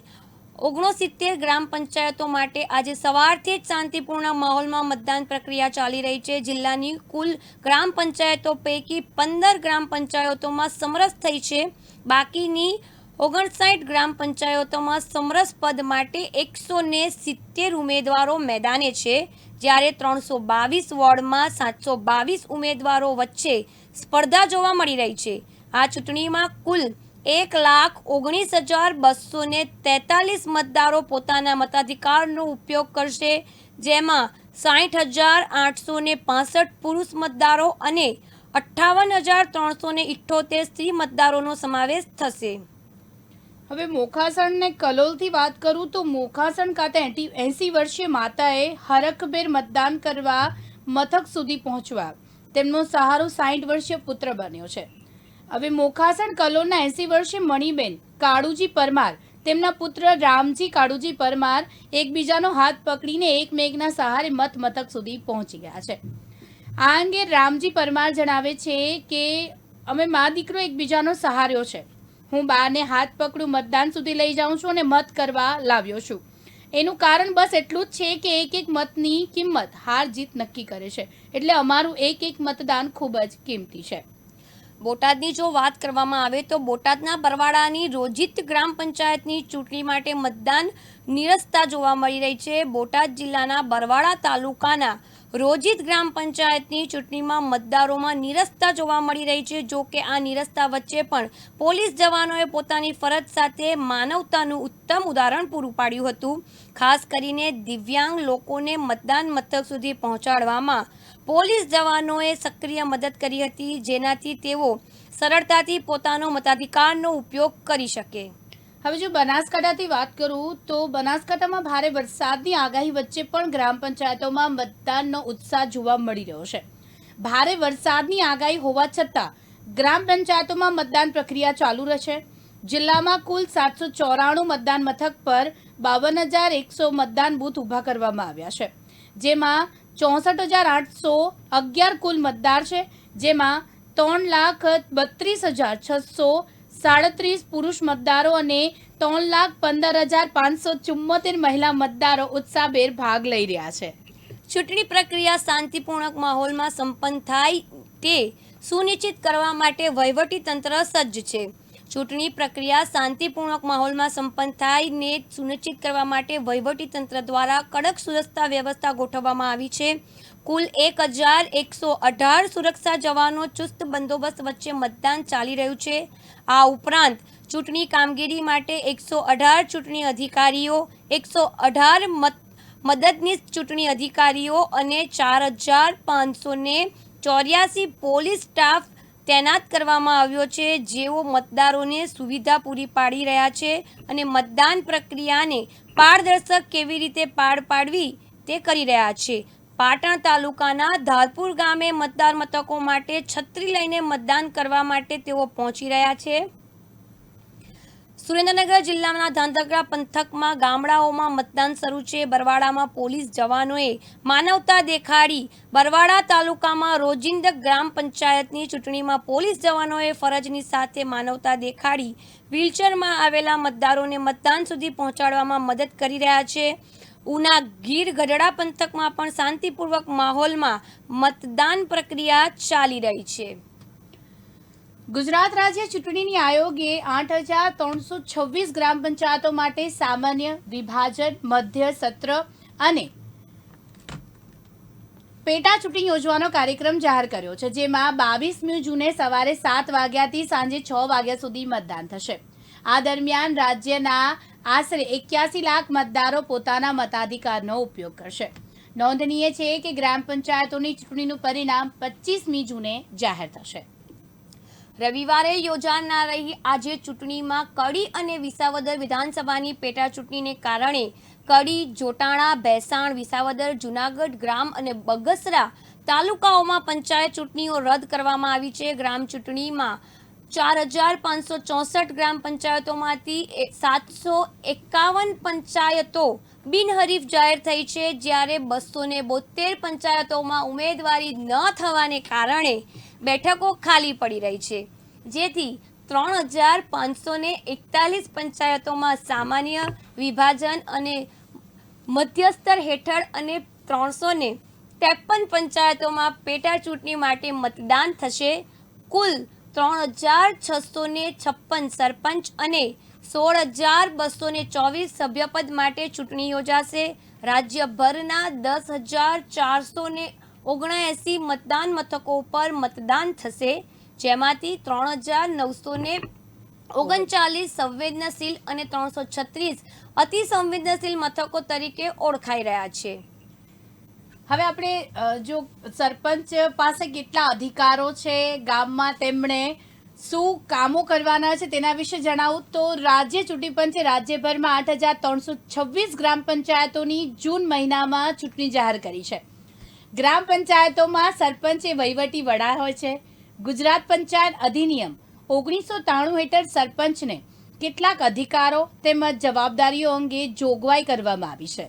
69 ગ્રામ પંચાયતો માટે આજે સવારથી જ શાંતિપૂર્ણ માહોલમાં મતદાન પ્રક્રિયા ચાલી રહી છે. જિલ્લાની કુલ ગ્રામ પંચાયતો પૈકી 15 ગ્રામ પંચાયતોમાં સમરસ થઈ છે. બાકીની 59 ગ્રામ પંચાયતોમાં સમરસ પદ માટે 170 ઉમેદવારો મેદાને છે, જ્યારે 322 વોર્ડમાં 722 ઉમેદવારો વચ્ચે સ્પર્ધા જોવા મળી રહી છે. આ ચૂંટણીમાં કુલ 1,19,243 મતદારો પોતાના મતાધિકારનો ઉપયોગ કરશે, જેમાં 60,865 પુરુષ મતદારો અને 58,378 સ્ત્રી મતદારોનો સમાવેશ થશે. હવે મોખાસણ ને કલોલથી વાત કરું તો મોખાસણ ખાતે 80 વર્ષીય માતાએ હરખભેર મતદાન કરવા મથક સુધી પહોંચવા તેમનો સહારો 60 વર્ષીય પુત્ર બન્યો છે. હવે મોખાસણ કલોલના 80 વર્ષીય મણિબેન કાળુજી પરમાર તેમના પુત્ર રામજી કાળુજી પરમાર એકબીજાનો હાથ પકડીને એકમેકના સહારે મથક સુધી પહોંચી ગયા છે. આ અંગે રામજી પરમાર જણાવે છે કે અમે મા દીકરો એકબીજાનો સહાર્યો છે. હું બાને હાથ પકડું મતદાન સુધી લઈ જાઉં છું અને મત કરવા લાવ્યો છું. એનું કારણ બસ એટલું જ છે કે એક મતની કિંમત હાર જીત નક્કી કરે છે, એટલે અમારું એક મતદાન ખૂબ જ કિંમતી છે. બોટાદની જો વાત કરવામાં આવે તો બોટાદના બરવાડાની રોજિત ગ્રામ પંચાયતની ચૂંટણી માટે મતદાન નિરસ્તા જોવા મળી રહી છે. બોટાદ જિલ્લાના બરવાડા તાલુકાના રોજિત ગ્રામ પંચાયતની ચૂંટણીમાં મતદારોમાં નિરસ્તા જોવા મળી રહી છે. જો કે આ નિરસ્તા વચ્ચે પણ પોલીસ જવાનોએ પોતાની ફરજ સાથે માનવતાનું ઉત્તમ ઉદાહરણ પૂરું પાડ્યું હતું. ખાસ કરીને દિવ્યાંગ લોકોને મતદાન મથક સુધી પહોંચાડવામાં પોલીસ જવાનોએ સક્રિય મદદ કરી હતી, જેનાથી તેઓ સરળતાથી પોતાનો મતાધિકારનો ઉપયોગ કરી શકે. હવે જો બનાસકાંઠાથી વાત કરું તો બનાસકાંઠામાં ભારે વરસાદની આગાહી વચ્ચે પણ ગ્રામ પંચાયતોમાં મતદાનનો ઉત્સાહ જોવા મળી રહ્યો છે. ભારે વરસાદની આગાહી હોવા છતાં ગ્રામ પંચાયતોમાં મતદાન પ્રક્રિયા ચાલુ રહેશે. જિલ્લામાં કુલ 794 મતદાન મથક પર 52,100 મતદાન બૂથ ઊભા કરવામાં આવ્યા છે, જેમાં 64,811 કુલ મતદાર છે, જેમાં 3,32,637 પુરુષ મતદારો અને 3,15,574 મહિલા મતદારો ઉત્સાહભેર ભાગ લઈ રહ્યા છે. ચૂંટણી પ્રક્રિયા શાંતિપૂર્ણ માહોલમાં સંપન્ન થાય તે સુનિશ્ચિત કરવા માટે વહીવટીતંત્ર સજ્જ છે. ચૂંટણી પ્રક્રિયા શાંતિપૂર્ણ માહોલમાં સંપન્ન થાય ને સુનિશ્ચિત કરવા માટે વહીવટીતંત્ર દ્વારા કડક સુરક્ષા વ્યવસ્થા ગોઠવવામાં આવી છે. કુલ 1,118 સુરક્ષા જવાનો ચુસ્ત બંદોબસ્ત વચ્ચે મતદાન ચાલી રહ્યું છે. આ ઉપરાંત ચૂંટણી કામગીરી માટે 118 ચૂંટણી અધિકારીઓ, 118 મદદનીશ ચૂંટણી અધિકારીઓ અને 4,584 પોલીસ સ્ટાફ તૈનાત કરવામાં આવ્યો છે, જેઓ મતદારોને સુવિધા પૂરી પાડી રહ્યા છે અને મતદાન પ્રક્રિયાને પારદર્શક કેવી રીતે પાર પાડવી તે કરી રહ્યા છે. પાટણ તાલુકાના ધારપુર ગામે મતદાર મથકો માટે છત્રી લઈને મતદાન કરવા માટે તેઓ પહોંચી રહ્યા છે. સુરેન્દ્રનગર જિલ્લાના ધાંધ્રગા પંથકમાં ગામડાઓમાં મતદાન શરૂ છે. બરવાડામાં પોલીસ જવાનોએ માનવતા દેખાડી. બરવાડા તાલુકામાં રોજિંદ ગ્રામ પંચાયતની ચૂંટણીમાં પોલીસ જવાનોએ ફરજની સાથે માનવતા દેખાડી વ્હીલચેરમાં આવેલા મતદારોને મતદાન સુધી પહોંચાડવામાં મદદ કરી રહ્યા છે. ઉના ગીર ગઢડા પંથકમાં પણ શાંતિપૂર્વક માહોલમાં મતદાન પ્રક્રિયા ચાલી રહી છે. ગુજરાત રાજ્ય ચૂંટણી આયોગે 8,326 ગ્રામ પંચાયતો માટે સામાન્ય, વિભાજન, મધ્ય સત્ર અને પેટા ચૂંટણી યોજવાનો કાર્યક્રમ જાહેર કર્યો છે, જેમાં 22મી જૂને સવારે 7 વાગ્યાથી સાંજે 6 વાગ્યા સુધી મતદાન થશે. આ દરમિયાન રાજ્યના આશરે 81 લાખ મતદારો પોતાના મતાધિકારનો ઉપયોગ કરશે. નોંધનીય છે કે ગ્રામ પંચાયતોની ચૂંટણીનું પરિણામ 25મી જૂને જાહેર થશે. રવિવારે યોજાનારી આજે ચૂંટણીમાં કડી અને વિસાવદર વિધાનસભાની પેટા ચૂંટણીને કારણે કડી, જોટાણા, ભેસાણ, વિસાવદર, જૂનાગઢ ગ્રામ અને બગસરા તાલુકાઓમાં પંચાયત ચૂંટણીઓ રદ કરવામાં આવી છે. ગ્રામ ચૂંટણીમાં 4,564 ગ્રામ પંચાયતોમાંથી 751 પંચાયતો બિનહરીફ જાહેર થઈ છે, જ્યારે 272 પંચાયતોમાં ઉમેદવારી ન થવાને કારણે બેઠકો ખાલી પડી રહી છે, જેથી 3,541 પંચાયતોમાં સામાન્ય, વિભાજન અને મધ્યસ્તર હેઠળ અને 353 પંચાયતોમાં પેટા ચૂંટણી માટે મતદાન થશે. કુલ 3,656 સરપંચ અને 16,224 સભ્યપદ માટે ચૂંટણી યોજાશે. રાજ્યભરના 10,479 મતદાન મથકો પર મતદાન થશે, જેમાંથી 3,939 સંવેદનશીલ અને 336 અતિ સંવેદનશીલ મથકો તરીકે ઓળખાઈ રહ્યા છે. હવે આપણે જો સરપંચ પાસે કેટલા અધિકારો છે, ગામમાં તેમણે શું કામો કરવાના છે તેના વિશે જણાવું તો રાજ્ય ચૂંટણી પંચે રાજ્યભરમાં 8,326 ગ્રામ પંચાયતોની જૂન મહિનામાં ચૂંટણી જાહેર કરી છે. ગ્રામ પંચાયતોમાં સરપંચ એ વહીવટી વડા હોય છે. ગુજરાત પંચાયત અધિનિયમ 1993 હેઠળ સરપંચને કેટલાક અધિકારો તેમજ જવાબદારીઓ અંગે જોગવાઈ કરવામાં આવી છે.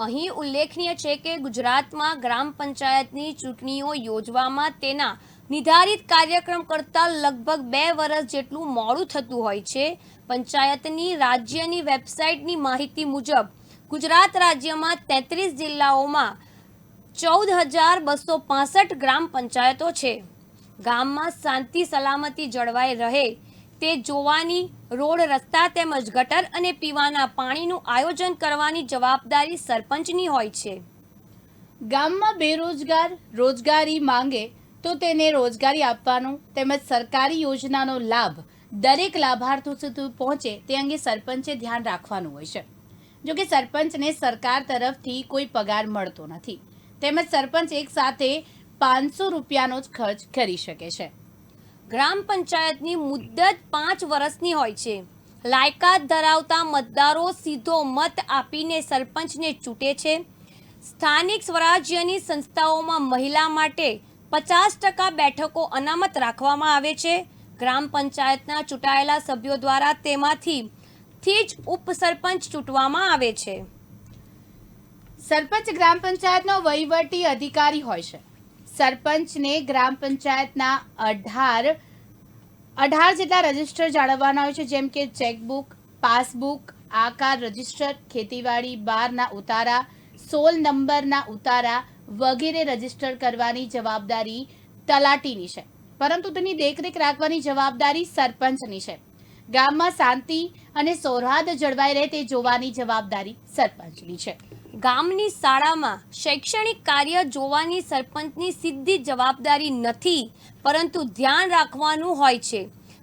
અહીં ઉલ્લેખનીય છે કે ગુજરાતમાં ગ્રામ પંચાયતની ચૂંટણીઓ યોજવામાં તેના નિર્ધારિત કાર્યક્રમ કરતાં લગભગ 2 વર્ષ જેટલું મોડું થતું હોય છે. પંચાયતની રાજ્યની વેબસાઇટની માહિતી મુજબ ગુજરાત રાજ્યમાં 33 જિલ્લાઓમાં 14,265 ગ્રામ પંચાયતો છે. ગામમાં શાંતિ સલામતી જળવાઈ રહે તે જોવાની રોડ રસ્તા તેમજ ગટર અને પીવાના પાણીનું આયોજન કરવાની જવાબદારી સરપંચની હોય છે. ગામમાં બેરોજગાર રોજગારી માંગે તો તેને રોજગારી આપવાનો તેમજ સરકારી યોજનાનો લાભ દરેક લાભાર્થીઓ સુધી પહોંચે તે અંગે સરપંચે ધ્યાન રાખવાનું હોય છે. જો કે સરપંચને સરકાર તરફથી કોઈ પગાર મળતો નથી તેમજ સરપંચ એક સાથે 500 રૂપિયાનો જ ખર્ચ કરી શકે છે. ગ્રામ પંચાયતની મુદ્દત 5 વર્ષની હોય છે. લાયકાત ધરાવતા મતદારો સીધો મત આપીને સરપંચને ચૂંટે છે. સ્થાનિક સ્વરાજ્યની સંસ્થાઓમાં મહિલા માટે 50% બેઠકો અનામત રાખવામાં આવે છે. ગ્રામ પંચાયતના ચૂંટાયેલા સભ્યો દ્વારા તેમાંથી જ ઉપસરપંચ ચૂંટવામાં આવે છે. સરપંચ ગ્રામ પંચાયતનો વહીવટી અધિકારી હોય છે. સરપંચને ગ્રામ પંચાયતના 18 જેટલા રજિસ્ટર જાળવવાના હોય છે, જેમ કે ચેકબુક, પાસબુક, આકાર રજિસ્ટર, ખેતીવાડી બારના ઉતારા, 16 નંબરના ઉતારા વગેરે રજિસ્ટર કરવાની જવાબદારી તલાટીની છે, પરંતુ તેની દેખરેખ રાખવાની જવાબદારી સરપંચની છે. ગામમાં શાંતિ અને સૌહાર્દ જળવાઈ રહે તે જોવાની જવાબદારી સરપંચની છે. ગામની શાળામાં શૈક્ષણિક કાર્ય જોવાની સરપંચની સીધી જવાબદારી નથી, પરંતુ ધ્યાન રાખવાનું હોય છે.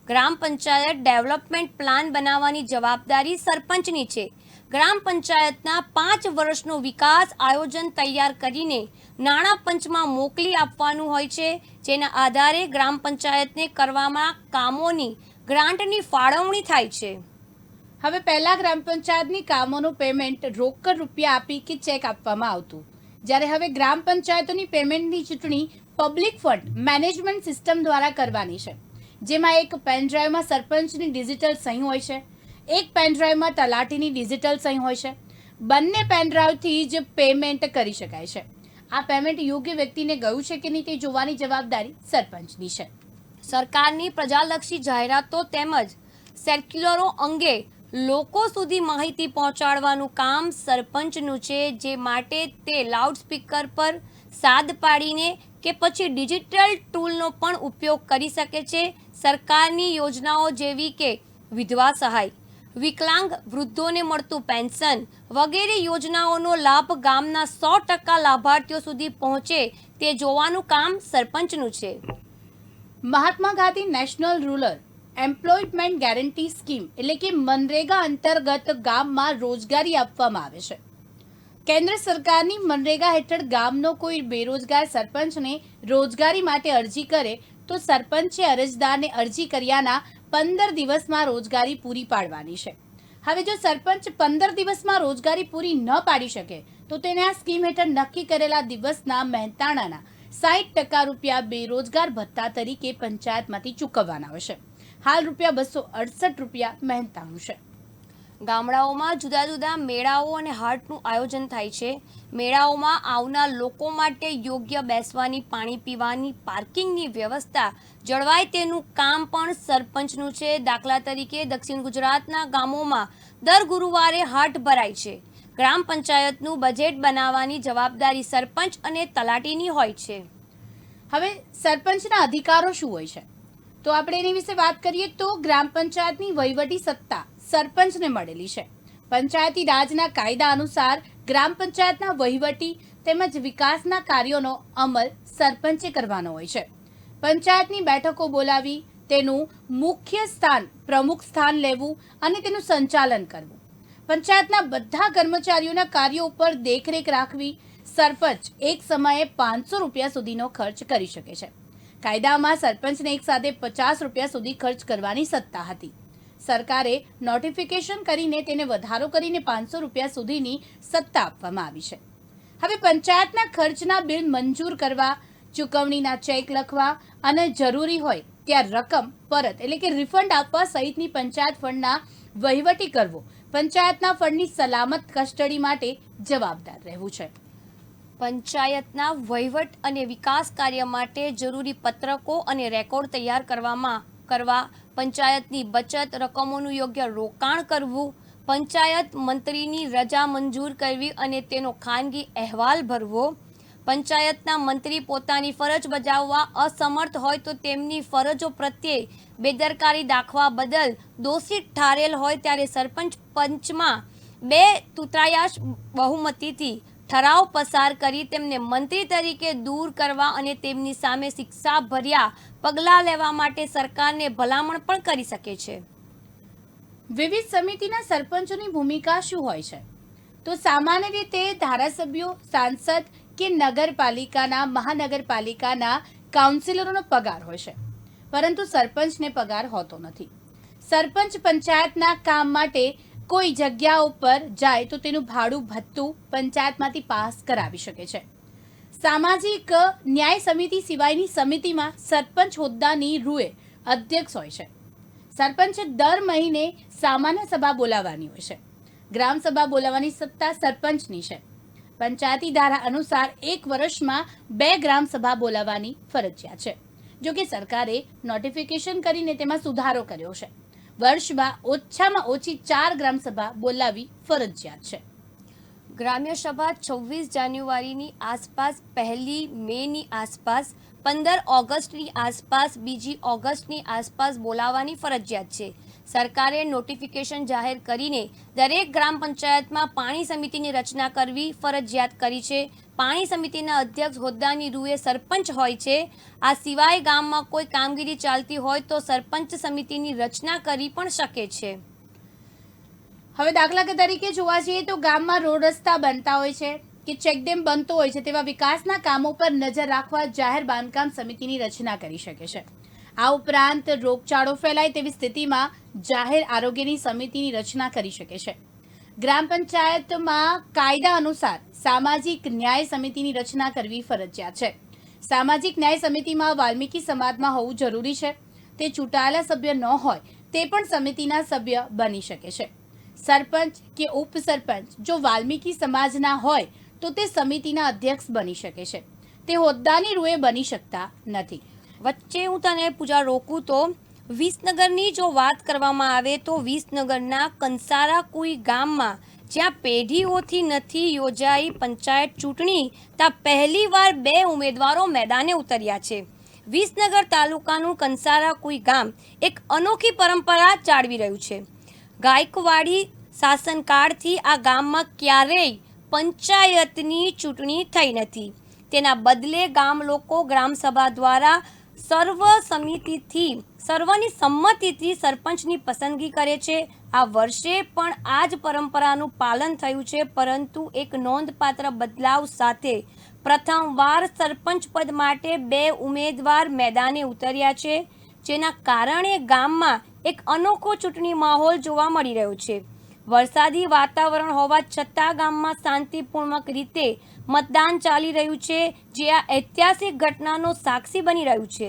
ગ્રામ પંચાયત ડેવલપમેન્ટ પ્લાન બનાવવાની જવાબદારી સરપંચની છે. ગ્રામ પંચાયતના 5 વર્ષનો વિકાસ આયોજન તૈયાર કરીને નાણાં પંચમાં મોકલી આપવાનું હોય છે, જેના આધારે ગ્રામ પંચાયતને કરવામાં કામોની ગ્રાન્ટની ફાળવણી થાય છે. હવે પહેલા ગ્રામ પંચાયતની કામોનું પેમેન્ટ રોકડ રૂપિયા આપી કે ચેક આપવામાં આવતું, જ્યારે હવે ગ્રામ પંચાયતોની પેમેન્ટની ચૂંટણી પબ્લિક ફંડ મેનેજમેન્ટ સિસ્ટમ દ્વારા કરવાની છે, જેમાં એક પેનડ્રાઈવમાં સરપંચની ડિજિટલ સહી હોય છે, એક પેનડ્રાઈવમાં તલાટીની ડિજિટલ સહી હોય છે. બંને પેનડ્રાઈવથી જ પેમેન્ટ કરી શકાય છે. આ પેમેન્ટ યોગ્ય વ્યક્તિને ગયું છે કે નહીં તે જોવાની જવાબદારી સરપંચની છે. સરકારની પ્રજાલક્ષી જાહેરાતો તેમજ સર્ક્યુલરો અંગે લોકો સુધી માહિતી પહોંચાડવાનું કામ સરપંચનું છે, જે માટે તે લાઉડસ્પીકર પર સાદ પાડીને કે પછી ડિજિટલ ટૂલનો પણ ઉપયોગ કરી શકે છે. સરકારની યોજનાઓ જેવી કે વિધવા સહાય, વિકલાંગ વૃદ્ધોને મળતું પેન્શન વગેરે યોજનાઓનો લાભ ગામના 100% લાભાર્થીઓ સુધી પહોંચે તે જોવાનું કામ સરપંચનું છે. Mahatma Gandhi national rural employment guarantee scheme એટલે કે મનરેગા અંતર્ગત ગામમાં રોજગારી આપવામાં આવે છે. કેન્દ્ર સરકારની મનરેગા હેઠળ ગામનો કોઈ બેરોજગાર સરપંચને રોજગારી માટે અરજી કરે તો સરપંચે અરજદારને અરજી કર્યાના 15 દિવસમાં રોજગારી પૂરી પાડવાની છે. હવે જો સરપંચ 15 દિવસમાં રોજગારી પૂરી ન પાડી શકે તો તેને આ સ્કીમ હેઠળ નક્કી કરેલા દિવસના મહેનતાણાના 60% રૂપિયા બેરોજગાર ભથ્થા તરીકે પંચાયતમાંથી ચૂકવવાના હોય છે. હાલ રૂપિયા 268 રૂપિયા મહેનતાણું છે. ગામડાઓમાં જુદા જુદા મેળાઓ અને હાટનું આયોજન થાય છે. મેળાઓમાં આવનાર લોકો માટે યોગ્ય બેસવાની, પાણી પીવાની, પાર્કિંગની વ્યવસ્થા જળવાય તેનું કામ પણ સરપંચનું છે. દાખલા તરીકે દક્ષિણ ગુજરાતના ગામોમાં દર ગુરુવારે હાટ ભરાય છે. ગ્રામ પંચાયતનું બજેટ બનાવવાની જવાબદારી સરપંચ અને તલાટીની હોય છે. હવે સરપંચના અધિકારો શું હોય છે તો આપણે એની વિશે વાત કરીએ તો ગ્રામ પંચાયતની વહીવટી સત્તા સરપંચને મળેલી છે. પંચાયતી રાજના કાયદા અનુસાર ગ્રામ પંચાયતના વહીવટી તેમજ વિકાસના કાર્યોનો અમલ સરપંચે કરવાનો હોય છે. પંચાયતની બેઠકો બોલાવી તેનું મુખ્ય સ્થાન પ્રમુખ સ્થાન લેવું અને તેનું સંચાલન કરવું, પંચાયતના બધા કર્મચારીઓના કાર્યો ઉપર દેખરેખ રાખવી. સરપંચ એક સમયે 500 રૂપિયા સુધીનો ખર્ચ કરી શકે છે. કાયદામાં સરપંચને એક સાથે 50 રૂપિયા સુધી ખર્ચ કરવાની સત્તા હતી. સરકારે નોટિફિકેશન કરીને તેને વધારો કરીને 500 રૂપિયા સુધીની સત્તા આપવામાં આવી છે. હવે પંચાયતના ખર્ચના બિલ મંજૂર કરવા, ચૂકવણીના ચેક લખવા અને જરૂરી હોય ત્યાં રકમ પરત એટલે કે રિફંડ આપવા સહિતની પંચાયત ફંડના વહીવટી કરવો પંચાયતના ફંડની સલામત કસ્ટડી માટે જવાબદાર રહેવું છે. પંચાયતના વહીવટ અને વિકાસ કાર્ય માટે જરૂરી પત્રકો અને રેકોર્ડ તૈયાર કરવા, પંચાયતની બચત રકમોનું યોગ્ય રોકાણ કરવું, પંચાયત મંત્રીની રજા મંજૂર કરવી અને તેનો ખાનગી અહેવાલ ભરવો, પંચાયતના મંત્રી પોતાની ફરજ બજાવવા અસમર્થ હોય તો તેમની ફરજો પ્રત્યે બેદરકારી દાખવા બદલ દોષિત ઠારેલ હોય ત્યારે સરપંચ પંચમાં 2/3 બહુમતીથી ઠરાવ પસાર કરી તેમને મંત્રી તરીકે દૂર કરવા અને તેમની સામે શિક્ષાભર્યા પગલાં લેવા માટે સરકારને ભલામણ પણ કરી શકે છે. વિવિધ સમિતિના સરપંચોની ભૂમિકા શું હોય છે? તો સામાન્ય રીતે ધારાસભ્યો, સાંસદ કે નગરપાલિકાના મહાનગરપાલિકાના કાઉન્સિલરોનો પગાર હોય છે, પરંતુ સરપંચને પગાર હોતો નથી. સરપંચ પંચાયતના કામ માટે કોઈ જગ્યા ઉપર જાય તો તેનું ભાડું ભથ્થું પંચાયતમાંથી પાસ કરાવી શકે છે. સામાજિક ન્યાય સમિતિ સિવાયની સમિતિમાં સરપંચ હોદ્દાની રૂએ અધ્યક્ષ હોય છે. સરપંચે દર મહિને સામાન્ય સભા બોલાવવાની હોય છે. ગ્રામ સભા બોલાવવાની સત્તા સરપંચની છે. પંચાયતી ધારા અનુસાર 1 વર્ષમાં 2 ગ્રામ સભા બોલાવવાની ફરજિયાત છે. જો કે સરકારે નોટિફિકેશન કરીને તેમાં સુધારો કર્યો છે. વર્ષમાં ઓછામાં ઓછી 4 ગ્રામ સભા બોલાવવી ફરજિયાત છે. ગ્રામ્ય સભા 26 જાન્યુઆરીની આસપાસ, 1 મેની આસપાસ, 15 ઓગસ્ટની આસપાસ, 2 ઓગસ્ટની આસપાસ બોલાવવાની ફરજિયાત છે. સરકારે નોટિફિકેશન જાહેર કરીને દરેક ગ્રામ પંચાયતમાં પાણી સમિતિની રચના કરવી ફરજિયાત કરી છે. પાણી સમિતિના અધ્યક્ષ હોદ્દાની રૂએ સરપંચ હોય છે. આ સિવાય ગામમાં કોઈ કામગીરી ચાલતી હોય તો સરપંચ સમિતિની રચના કરી પણ શકે છે. હવે દાખલા તરીકે જોવા જઈએ તો ગામમાં રોડ રસ્તા બનતા હોય છે કે ચેકડેમ બનતો હોય છે, તેવા વિકાસના કામો પર નજર રાખવા જાહેર બાંધકામ સમિતિની રચના કરી શકે છે. આ ઉપરાંત રોગચાળો ફેલાય તેવી સ્થિતિમાં જાહેર આરોગ્યની સમિતિની રચના કરી શકે છે. ગ્રામ પંચાયતમાં કાયદા અનુસાર સામાજિક ન્યાય સમિતિની રચના કરવી ફરજિયાત છે. સામાજિક ન્યાય સમિતિમાં વાલ્મીકી સમાજમાં હોવું જરૂરી છે. તે ચૂંટાયેલા સભ્ય ન હોય તે પણ સમિતિના સભ્ય બની શકે છે. સરપંચ કે ઉપસરપંચ જો વાલ્મીકી સમાજના હોય તો તે સમિતિના અધ્યક્ષ બની શકે છે. તે હોદ્દાની રૂએ બની શકતા નથી. વચ્ચે હું તને પૂજા રોકું તો વિસનગરની જો વાત કરવામાં આવે તો વિસનગરના કંસારા કુઈ ગામમાં જ્યાં પેઢીઓથી નથી યોજાઈ પંચાયત ચૂંટણી ત્યાં પહેલીવાર 2 ઉમેદવારો મેદાને ઉતર્યા છે. વિસનગર તાલુકાનું કંસારા કુઈ ગામ એક અનોખી પરંપરા જાળવી રહ્યું છે. ગાયકવાડી શાસનકાળથી આ ગામમાં ક્યારેય પંચાયતની ચૂંટણી થઈ નથી. તેના બદલે ગામ લોકો ગ્રામસભા દ્વારા સર્વની સંમતિથી સરપંચની પસંદગી કરે છે. આ વર્ષે પણ આ જ પરંપરાનું પાલન થયું છે, પરંતુ એક નોંધપાત્ર બદલાવ સાથે પ્રથમવાર સરપંચ પદ માટે 2 ઉમેદવાર મેદાને ઉતર્યા છે, જેના કારણે ગામમાં એક અનોખો ચૂંટણી માહોલ જોવા મળી રહ્યો છે. વરસાદી વાતાવરણ હોવા છતાં ગામમાં શાંતિપૂર્વક રીતે મતદાન ચાલી રહ્યું છે, જે આ ઐતિહાસિક ઘટનાનો સાક્ષી બની રહ્યું છે.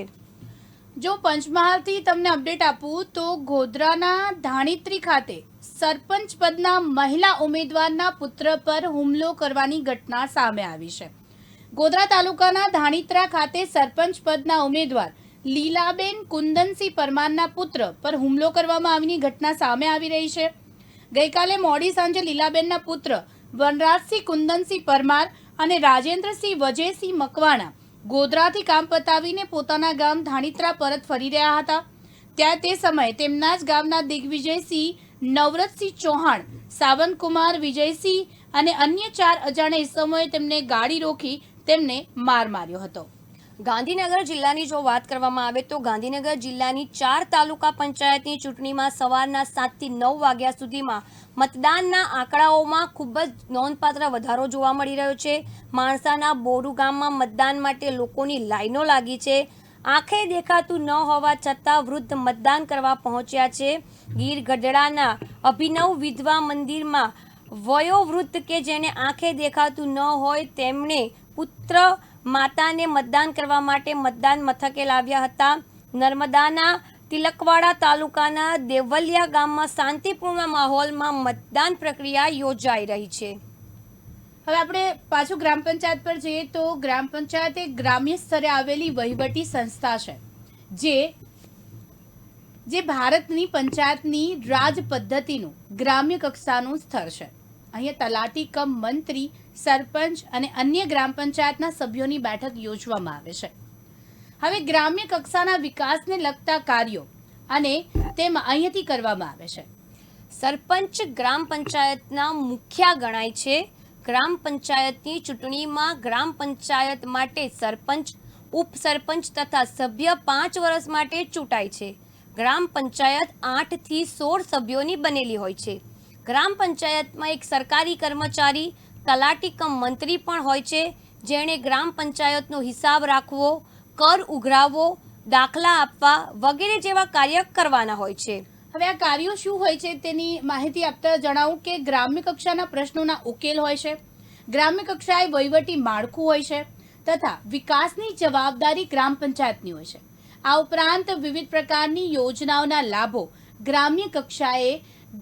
જો પંચમહાલથી તમને અપડેટ આપું તો ગોધરાના ધાણીત્રી ખાતે સરપંચ પદના મહિલા ઉમેદવારના પુત્ર પર હુમલો કરવાની ઘટના સામે આવી છે. ગોધરા તાલુકાના ધાણીત્રા ખાતે સરપંચ પદના ઉમેદવાર લીલાબેન કુંદનસિંહ પરમારના પુત્ર પર હુમલો કરવામાં આવીની ઘટના સામે આવી રહી છે. ગઈકાલે મોડી સાંજે લીલાબેનના પુત્ર વનરાજસિંહ કુંદનસિંહ પરમાર અને રાજેન્દ્રસિંહ વજયસિંહ મકવાણા ગોધરાથી કામ પતાવીને પોતાના ગામ ધાણીત્રા પરત ફરી રહ્યા હતા. ત્યાં તે સમયે તેમના જ ગામના દિગ્વિજયસિંહ, નવરતસિંહ ચૌહાણ, સાવંતકુમાર વિજયસિંહ અને અન્ય 4 અજાણ્યા ઇસમોએ તેમને ગાડી રોકી તેમને માર માર્યો હતો. ગાંધીનગર જિલ્લાની જો વાત કરવામાં આવે તો ગાંધીનગર જિલ્લાની 4 તાલુકા પંચાયતની ચૂંટણીમાં સવારના 7 થી 9 વાગ્યા સુધીમાં મતદાનના આંકડાઓમાં ખૂબ જ નોંધપાત્ર વધારો જોવા મળી રહ્યો છે. માણસાના બોરુ ગામમાં મતદાન માટે લોકોની લાઈનો લાગી છે. આંખે દેખાતું ન હોવા છતાં વૃદ્ધ મતદાન કરવા પહોંચ્યા છે. ગીર ગઢડાના અભિનવ વિધવા મંદિરમાં વયોવૃદ્ધ કે જેને આંખે દેખાતું ન હોય તેમણે પુત્ર માતાને મતદાન કરવા માટે મતદાન મથકે લાવ્યા હતા. નર્મદાના તિલકવાડા તાલુકાના દેવલિયા ગામમાં શાંતિપૂર્ણ માહોલમાં મતદાન પ્રક્રિયા યોજાઈ રહી છે. હવે આપણે પાછું ગ્રામ પંચાયત પર જઈએ તો ગ્રામ પંચાયત એ ગ્રામ્ય સ્તરે આવેલી વહીવટી સંસ્થા છે જે ભારતની પંચાયતની રાજ પદ્ધતિનું ગ્રામ્ય કક્ષાનું સ્તર છે. અહીંયા તલાટી કમ મંત્રી સરપંચ અને અન્ય ગ્રામ પંચાયતના સભ્યોની બેઠક યોજવામાં આવે છે. હવે ગ્રામ્ય કક્ષાના વિકાસને લગતા કાર્યો અને તેમાં અહીંયાથી કરવામાં આવે છે. સરપંચ ગ્રામ પંચાયતના મુખ્ય ગણાય છે. ગ્રામ પંચાયતની ચૂંટણીમાં ગ્રામ પંચાયત માટે સરપંચ, ઉપસરપંચ તથા સભ્ય 5 વર્ષ માટે ચૂંટાય છે. ગ્રામ પંચાયત 8 થી 16 સભ્યોની બનેલી હોય છે. ગ્રામ પંચાયતમાં એક સરકારી કર્મચારી, તલાટી કમ મંત્રી પણ હોય છે, જેણે ગ્રામ પંચાયતનો હિસાબ રાખવો, કર ઉઘરાવવો, દાખલા આપવા વગેરે જેવા કાર્ય કરવાના હોય છે. હવે આ કાર્યો શું હોય છે તેની માહિતી આપતા જણાવું કે ગ્રામ્ય કક્ષાના પ્રશ્નોના ઉકેલ હોય છે, ગ્રામ્ય કક્ષાએ વહીવટી માળખું હોય છે તથા વિકાસની જવાબદારી ગ્રામ પંચાયતની હોય છે. આ ઉપરાંત વિવિધ પ્રકારની યોજનાઓના લાભો ગ્રામ્ય કક્ષાએ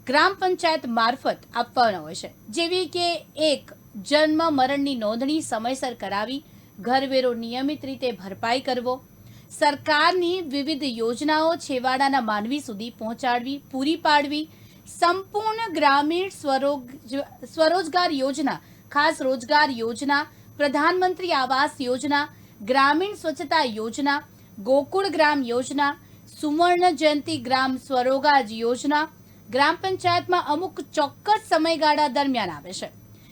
ગ્રામ પંચાયત મારફત આપવાના હોય છે, જેવી કે 1 જન્મ મરણની નોંધણી સમયસર કરાવી, ઘરવેરો નિયમિત રીતે ભરપાઈ કરવો, સરકારની વિવિધ યોજનાઓ છેવાડાના માનવી સુધી પહોંચાડવી, પૂરી પાડવી, સંપૂર્ણ ગ્રામીણ સ્વરોજગાર યોજના, ખાસ રોજગાર યોજના, પ્રધાનમંત્રી આવાસ યોજના, ગ્રામીણ સ્વચ્છતા યોજના, ગોકુળ ગ્રામ યોજના, સુવર્ણ જયંતિ ગ્રામ સ્વરોજગાર યોજના ગ્રામ પંચાયતમાં અમુક ચોક્કસ સમયગાળા દરમિયાન આવે છે,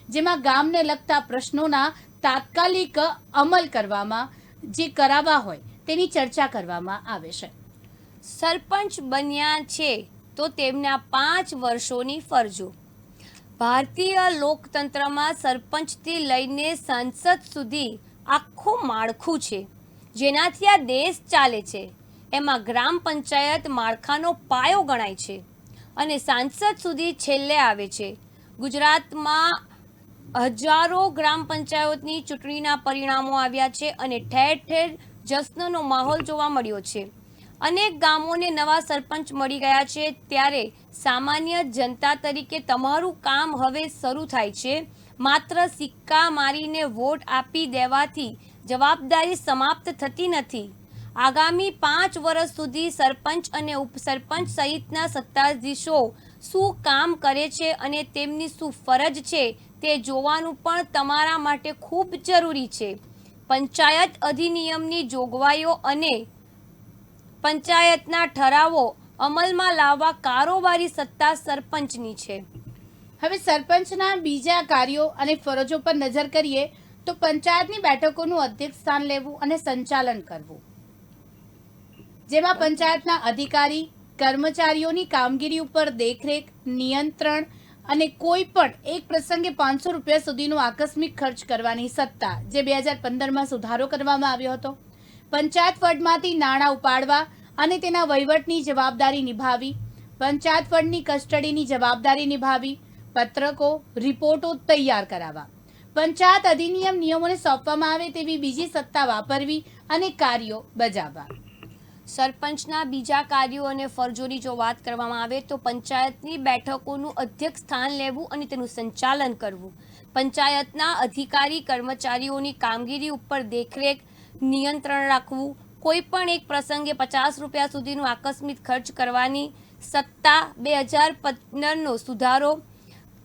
જેમાં ગામને લગતા પ્રશ્નોના તાત્કાલિક અમલ કરવામાં જે કરાવવા હોય તેની ચર્ચા કરવામાં આવે છે. સરપંચ બન્યા છે તો તેમના 5 વર્ષોની ફરજો. ભારતીય લોકતંત્રમાં સરપંચથી લઈને સાંસદ સુધી આખું માળખું છે, જેનાથી આ દેશ ચાલે છે. એમાં ગ્રામ પંચાયત માળખાનો પાયો ગણાય છે અને સાંસદ સુધી છેલ્લે આવે છે. ગુજરાતમાં હજારો ગ્રામ પંચાયતની ચૂંટણીના પરિણામો આવ્યા છે અને ઠેર ઠેર જશ્નનો માહોલ જોવા મળ્યો છે. અનેક ગામોને નવા સરપંચ મળી ગયા છે. ત્યારે સામાન્ય જનતા તરીકે તમારું કામ હવે શરૂ થાય છે. માત્ર સિક્કા મારીને વોટ આપી દેવાથી જવાબદારી સમાપ્ત થતી નથી. આગામી 5 વર્ષ સુધી સરપંચ અને ઉપસરપંચ સહિતના સત્તાધીશો શું કામ કરે છે અને તેમની શું ફરજ છે તે જોવાનું પણ તમારા માટે ખૂબ જરૂરી છે. પંચાયત અધિનિયમની જોગવાઈઓ અને પંચાયતના ઠરાવો અમલમાં લાવવા કારોબારી સત્તા સરપંચની છે. હવે સરપંચના બીજા કાર્યો અને ફરજો પર નજર કરીએ તો પંચાયતની બેઠકોનું અધ્યક્ષ સ્થાન લેવું અને સંચાલન કરવું, જેમાં પંચાયતના અધિકારી કર્મચારીઓની કામગીરી ઉપર દેખરેખ, નિયંત્રણ અને કોઈ પણ એક પ્રસંગે 500 રૂપિયા સુધીનો આકસ્મિક ખર્ચ કરવાની સત્તા, જે 2015માં સુધારો કરવામાં આવ્યો હતો. પંચાયત ફંડમાંથી નાણાં ઉપાડવા અને તેના વહીવટની જવાબદારી નિભાવી, પંચાયત ફંડની કસ્ટડીની જવાબદારી નિભાવી, પત્રકો, રિપોર્ટો તૈયાર કરાવવા, પંચાયત અધિનિયમ નિયમોને સોંપવામાં આવે તેવી બીજી સત્તા વાપરવી અને કાર્યો બજાવવા. સરપંચના બીજા કાર્યો અને ફરજોની જો વાત કરવામાં આવે તો પંચાયતની બેઠકોનું અધ્યક્ષ સ્થાન લેવું અને તેનું સંચાલન કરવું, પંચાયતના અધિકારી કર્મચારીઓની કામગીરી ઉપર દેખરેખ, નિયંત્રણ રાખવું, કોઈ પણ એક પ્રસંગે 50 રૂપિયા સુધીનો આકસ્મિક ખર્ચ કરવાની સત્તા, 2015નો સુધારો,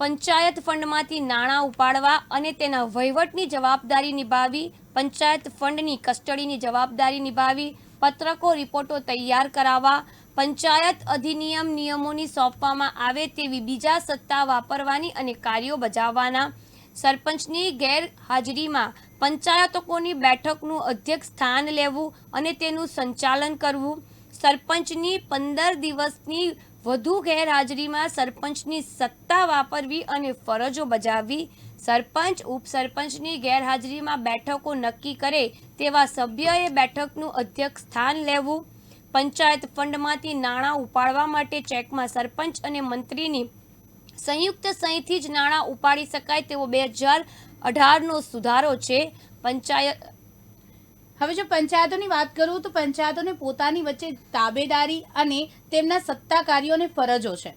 પંચાયત ફંડમાંથી નાણાં ઉપાડવા અને તેના વહીવટની જવાબદારી નિભાવી, પંચાયત ફંડની કસ્ટડીની જવાબદારી નિભાવી, પત્રકો, રિપોર્ટો તૈયાર કરાવવા, પંચાયત અધિનિયમ નિયમોની સોંપવામાં આવે તેવી બીજા સત્તા વાપરવાની અને કાર્યો બજાવવાના, સરપંચની ગેરહાજરીમાં પંચાયતોની બેઠકનું અધ્યક્ષ સ્થાન લેવું અને તેનું સંચાલન કરવું, સરપંચની 15 દિવસની વધુ ગેરહાજરીમાં સરપંચની સત્તા વાપરવી અને ફરજો બજાવવી, સરપંચ ઉપસરપંચની ગેરહાજરીમાં બેઠકો નક્કી કરે તેવા સભ્યએ બેઠકનું અધ્યક્ષ સ્થાન લેવું, પંચાયત ફંડમાંથી નાણાં ઉપાડવા માટે ચેકમાં સરપંચ અને મંત્રીની સંયુક્ત સહીથી જ નાણાં ઉપાડી શકાય તેવો 2018નો સુધારો છે. હવે જો પંચાયતોની વાત કરું તો પંચાયતોને પોતાની વચ્ચે તાબેદારી અને તેમના સત્તા કાર્યો અને ફરજો છે.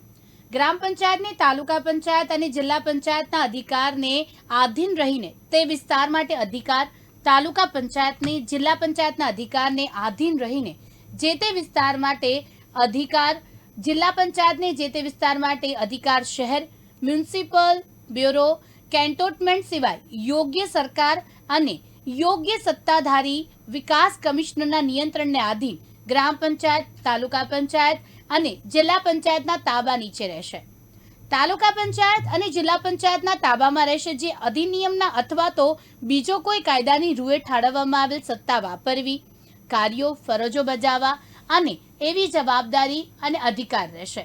ગ્રામ પંચાયતને તાલુકા પંચાયત અને જિલ્લા પંચાયતના અધિકારને આધીન રહીને તે વિસ્તાર માટે અધિકાર, તાલુકા પંચાયતને જિલ્લા પંચાયતના અધિકારને આધીન રહીને જે તે વિસ્તાર માટે અધિકાર, જિલ્લા પંચાયતને જે તે વિસ્તાર માટે અધિકાર શહેર, મ્યુનિસિપલ બ્યુરો, કેન્ટોનમેન્ટ સિવાય યોગ્ય સરકાર અને યોગ્ય સત્તાધારી વિકાસ કમિશનરના નિયંત્રણને આધીન ગ્રામ પંચાયત, તાલુકા પંચાયત અને જિલ્લા પંચાયતના તાબા નીચે રહેશે. તાલુકા પંચાયત અને જિલ્લા પંચાયતના તાબામાં રહેશે, જે અધિનિયમના અથવા તો બીજો કોઈ કાયદાની રૂએ ઠાલવવામાં આવેલ સત્તા વાપરવી, કાર્યો, ફરજો બજાવવા અને એવી જવાબદારી અને અધિકાર રહેશે.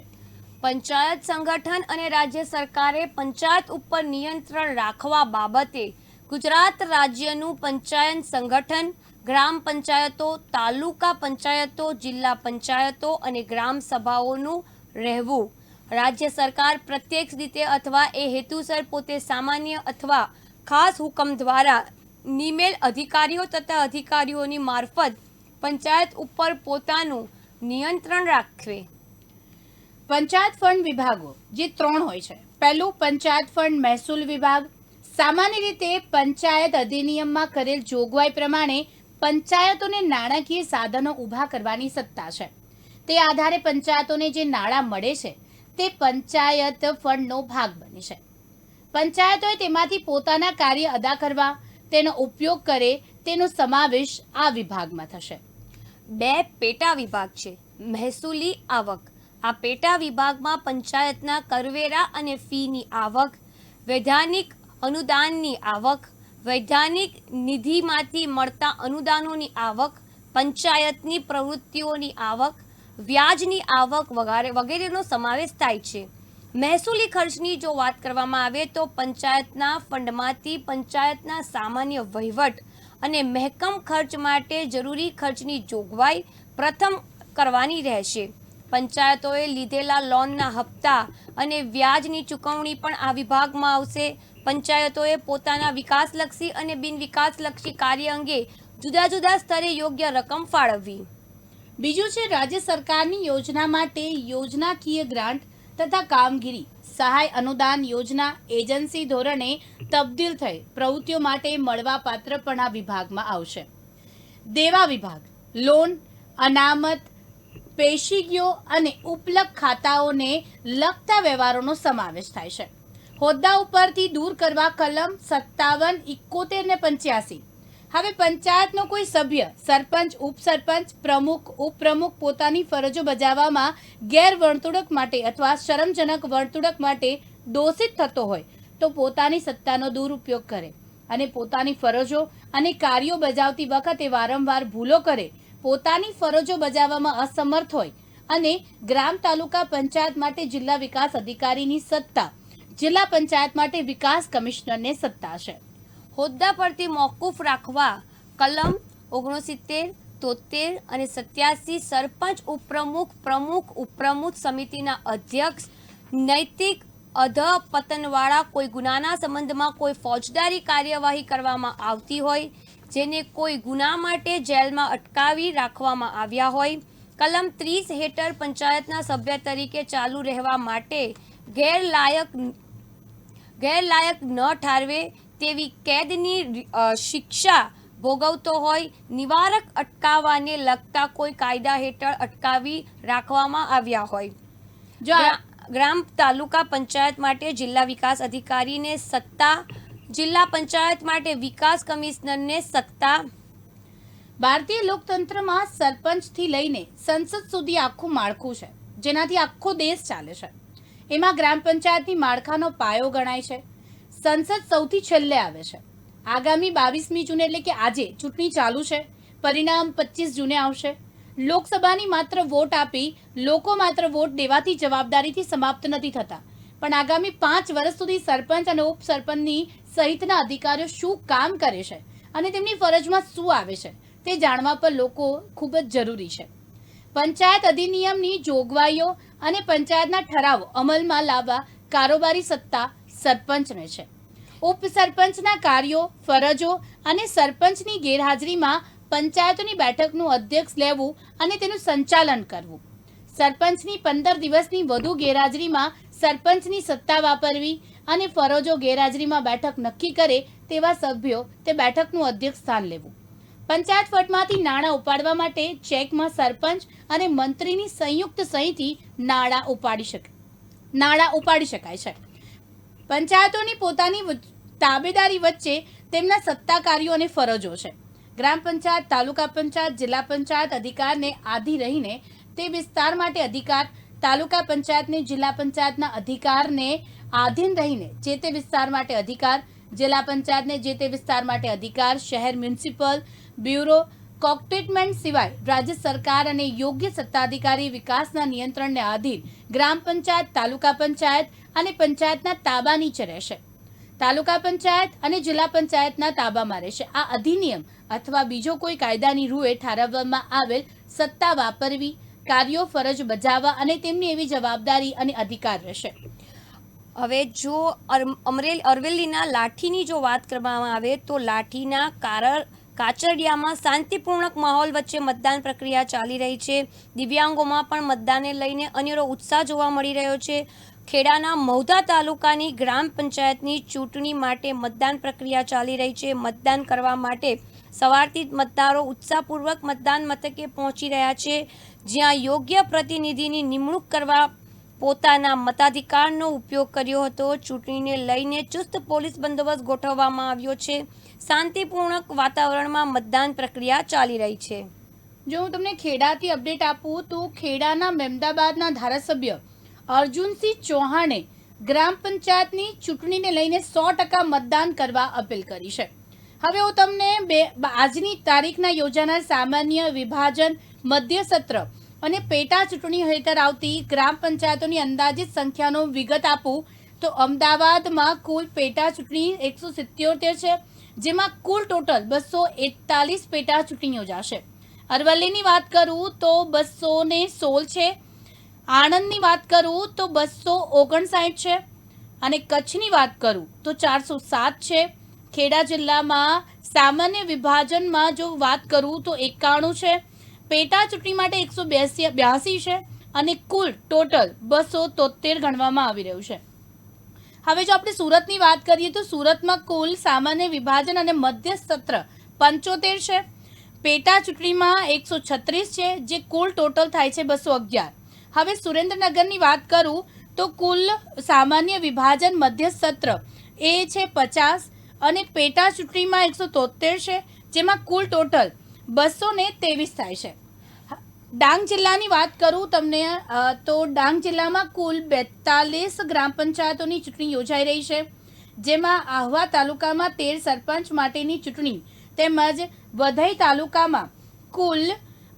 પંચાયત સંગઠન અને રાજ્ય સરકારે પંચાયત ઉપર નિયંત્રણ રાખવા બાબતે ગુજરાત રાજ્યનું પંચાયત સંગઠન, ગ્રામ પંચાયતો, તાલુકા પંચાયતો, જિલ્લા પંચાયતો અને ગ્રામ સભાઓનું રહેવું. રાજ્ય સરકાર પ્રત્યક્ષ રીતે અથવા એ હેતુસર પોતે સામાન્ય અથવા ખાસ હુકમ દ્વારા નિમેલ અધિકારીઓ તથા અધિકારીઓની મારફત પંચાયત ઉપર પોતાનું નિયંત્રણ રાખવે. પંચાયત ફંડ વિભાગો જે 3 હોય છે. પહેલું, પંચાયત ફંડ મહેસૂલ વિભાગ. સામાન્ય રીતે પંચાયત અધિનિયમમાં કરેલ જોગવાઈ પ્રમાણે પંચાયતોને નાણાકીય સાધનો ઊભા કરવાની સત્તા છે. તે આધારે પંચાયતોને જે નાણાં મળે છે તે પંચાયત ફંડનો ભાગ બને છે. પંચાયતોએ તેમાંથી પોતાના કાર્ય અદા કરવા, તેનો ઉપયોગ કરે તેનો સમાવેશ આ વિભાગમાં થશે. 2 પેટા વિભાગ છે. મહેસૂલી આવક. આ પેટા વિભાગમાં પંચાયતના કરવેરા અને ફીની આવક, વૈધાનિક અનુદાનની આવક, વૈધાનિક નિધિમાંથી મળતા અનુદાનોની આવક, પંચાયતની પ્રવૃત્તિઓની આવક, વ્યાજની આવક વગેરેનો સમાવેશ થાય છે. મહેસૂલી ખર્ચની જો વાત કરવામાં આવે તો પંચાયતના ફંડમાંથી પંચાયતના સામાન્ય વહીવટ અને મહેકમ ખર્ચ માટે જરૂરી ખર્ચની જોગવાઈ પ્રથમ કરવાની રહેશે. પંચાયતોએ લીધેલા લોનના હપ્તા અને વ્યાજની ચૂકવણી પણ આ વિભાગમાં આવશે. પંચાયતોએ પોતાના વિકાસલક્ષી અને બિનવિકાસલક્ષી કાર્ય અંગે જુદા જુદા સ્તરે યોગ્ય રકમ ફાળવવી. બીજું છે રાજ્ય સરકારની યોજના માટે યોજનાકીય ગ્રાન્ટ તથા કામગીરી સહાય અનુદાન યોજના એજન્સી ધોરણે તબદીલ થઈ પ્રવૃત્તિઓ માટે મળવાપાત્ર પણ આ વિભાગમાં આવશે. દેવા વિભાગ. લોન, અનામત, પેશીગીઓ અને ઉપલબ્ધ ખાતાઓને લગતા વ્યવહારોનો સમાવેશ થાય છે. હોદ્દા ઉપરથી દૂર કરવા કલમ 57, 71 ને 85. હવે પંચાયતનો કોઈ સભ્ય, સરપંચ, ઉપસરપંચ, પ્રમુખ, ઉપપ્રમુખ પોતાની ફરજો બજાવવામાં ગેરવર્તણૂક માટે અથવા શરમજનક વર્તણૂક માટે દોષિત થતો હોય તો પોતાની સત્તાનો દુરુપયોગ કરે અને પોતાની ફરજો અને કાર્યો બજાવતી વખતે વારંવાર ભૂલો કરે, પોતાની ફરજો બજાવવામાં અસમર્થ હોય અને ગ્રામ તાલુકા પંચાયત માટે જિલ્લા વિકાસ અધિકારીની સત્તા, જિલ્લા પંચાયત માટે વિકાસ કમિશનરને સત્તા છે. હોદ્દા પરથી મોકૂફ રાખવા કલમ 69, 73 અને 87 સરપંચ, ઉપપ્રમુખ, પ્રમુખ, ઉપપ્રમુખ, સમિતિના અધ્યક્ષ, નૈતિક અધપતનવાળા કોઈ ગુનાના સંબંધમાં કોઈ ફોજદારી કાર્યવાહી કરવામાં આવતી હોય, જેને કોઈ ગુના માટે જેલમાં અટકાવી રાખવામાં આવ્યા હોય, કલમ 30 હેઠળ પંચાયતના સભ્ય તરીકે ચાલુ રહેવા માટે ગેરલાયક ન ઠારવે તેવી કેદની શિક્ષા ભોગવતો હોય, નિવારક અટકાવવાને લગતા કોઈ કાયદા હેઠળ અટકાવી રાખવામાં આવ્યા હોય. ગ્રામ તાલુકા પંચાયત માટે જિલ્લા વિકાસ અધિકારીને સત્તા, જિલ્લા પંચાયત માટે વિકાસ કમિશનરને સત્તા. ભારતીય લોકતંત્રમાં સરપંચથી લઈને સંસદ સુધી આખું માળખું છે, જેનાથી આખો દેશ ચાલે છે. એમાં ગ્રામ પંચાયતની માળખાનો પાયો ગણાય છે. સંસદ સૌથી છેલ્લે આવે છે. આગામી 22મી જૂને એટલે કે આજે ચૂંટણી ચાલુ છે. પરિણામ 25 જૂને આવશે. લોકસભાની માત્ર વોટ આપી લોકો માત્ર વોટ દેવાથી જવાબદારીથી સમાપ્ત નથી થતા, પણ આગામી 5 વર્ષ સુધી સરપંચ અને ઉપસરપંચની સહિતના અધિકારીઓ શું કામ કરે છે અને તેમની ફરજમાં શું આવે છે તે જાણવા પર લોકો ખૂબ જ જરૂરી છે. પંચાયત અધિનિયમની જોગવાઈઓ અને પંચાયતના ઠરાવો અમલમાં લાવવા કારોબારી સત્તા સરપંચને છે. ઉપસરપંચના કાર્યો, ફરજો અને સરપંચની ગેરહાજરીમાં પંચાયતોની બેઠકનું અધ્યક્ષ લેવું અને તેનું સંચાલન કરવું. સરપંચની 15 દિવસની વધુ ગેરહાજરીમાં સરપંચની સત્તા વાપરવી અને ફરજો ગેરહાજરીમાં બેઠક નક્કી કરે તેવા સભ્યો તે બેઠકનું અધ્યક્ષ સ્થાન લેવું. પંચાયત ફંડમાંથી નાણાં ઉપાડવા માટે ચેકમાં સરપંચ અને મંત્રીની સંયુક્ત સહીથી નાણાં ઉપાડી શકાય છે. પંચાયતોની પોતાની તાબેદારી વચ્ચે તેમના સત્તા કાર્યો અને ફરજો છે. ગ્રામ પંચાયત, તાલુકા પંચાયત, જિલ્લા પંચાયત અધિકારને આધી રહીને તે વિસ્તાર માટે અધિકાર, તાલુકા પંચાયતને જિલ્લા પંચાયતના અધિકારને આધીન રહીને જે તે વિસ્તાર માટે અધિકાર, જિલ્લા પંચાયતને જે તે વિસ્તાર માટે અધિકાર, શહેર મ્યુનિસિપલ બ્યુરો કોક્ટેટમેન્ટ સિવાય રાજ્ય સરકાર અને યોગ્ય સત્તાધિકારી વિકાસના નિયંત્રણને આધીન ગ્રામ પંચાયત, તાલુકા પંચાયત અને પંચાયતના તાબા નીચે રહેશે. તાલુકા પંચાયત અને જિલ્લા પંચાયતના તાબામાં રહેશે. આ અધિનિયમ અથવા બીજો કોઈ કાયદાની રૂએ ઠારવવામાં આવેલ સત્તા વાપરવી, કાર્યો ફરજ બજાવવા અને તેમની એવી જવાબદારી અને અધિકાર રહેશે. હવે જો અરવલ્લીના લાઠીની જો વાત કરવામાં આવે તો લાઠીના કાચડિયામાં શાંતિપૂર્ણક માહોલ વચ્ચે મતદાન પ્રક્રિયા ચાલી રહી છે. દિવ્યાંગોમાં પણ મતદાનને લઈને અનેરો ઉત્સાહ જોવા મળી રહ્યો છે. ખેડાના મહુધા તાલુકાની ગ્રામ પંચાયતની ચૂંટણી માટે મતદાન પ્રક્રિયા ચાલી રહી છે. મતદાન કરવા માટે સવારથી જ મતદારો ઉત્સાહપૂર્વક મતદાન મથકે પહોંચી રહ્યા છે, જ્યાં યોગ્ય પ્રતિનિધિની નિમણૂક કરવા પોતાના મતાધિકારનો ઉપયોગ કર્યો હતો. ચૂંટણીને લઈને ચુસ્ત પોલીસ બંદોબસ્ત ગોઠવવામાં આવ્યો છે. શાંતિપૂર્ણક વાતાવરણમાં મતદાન પ્રક્રિયા ચાલી રહી છે. જો હું તમને ખેડાથી અપડેટ આપું તો ખેડાના મહેમદાબાદના ધારાસભ્ય અર્જુનસિંહ ચૌહાણે ગ્રામ પંચાયતની ચૂંટણીને લઈને 100% મતદાન કરવા અપીલ કરી છે. હવે હું તમને આજની તારીખના યોજાનાર સામાન્ય વિભાજન, મધ્ય સત્ર અને પેટા ચૂંટણી હેઠળ આવતી ગ્રામ પંચાયતોની અંદાજિત સંખ્યાનો વિગત આપું તો અમદાવાદમાં કુલ પેટા ચૂંટણી 177 છે, જેમાં કુલ ટોટલ 241 પેટા ચૂંટણી યોજાશે. અરવલ્લીની વાત કરું તો 216 છે, આણંદની વાત કરું તો 259 છે અને કચ્છની વાત કરું તો 407 છે. ખેડા જિલ્લામાં સામાન્ય વિભાજનમાં જો વાત કરું તો 91 છે, પેટા ચૂંટણી માટે 182 છે અને કુલ ટોટલ 273 ગણવામાં આવી રહ્યું છે. હવે જો આપણે સુરતની વાત કરીએ તો સુરતમાં કુલ સામાન્ય વિભાજન અને મધ્ય સત્ર 75 છે, પેટા ચૂંટણીમાં 136 છે, જે કુલ ટોટલ થાય છે 211. હવે સુરેન્દ્રનગરની વાત કરું તો કુલ સામાન્ય વિભાજન મધ્ય સત્ર એ છે 50 અને પેટા ચૂંટણીમાં 173 છે, જેમાં કુલ ટોટલ 223 થાય છે. ડાંગ જિલ્લાની વાત કરું તમને તો ડાંગ જિલ્લામાં કુલ 42 ગ્રામ પંચાયતોની ચૂંટણી યોજાઈ રહી છે, જેમાં આહવા તાલુકામાં 13 સરપંચ માટેની ચૂંટણી તેમજ વઘઈ તાલુકામાં કુલ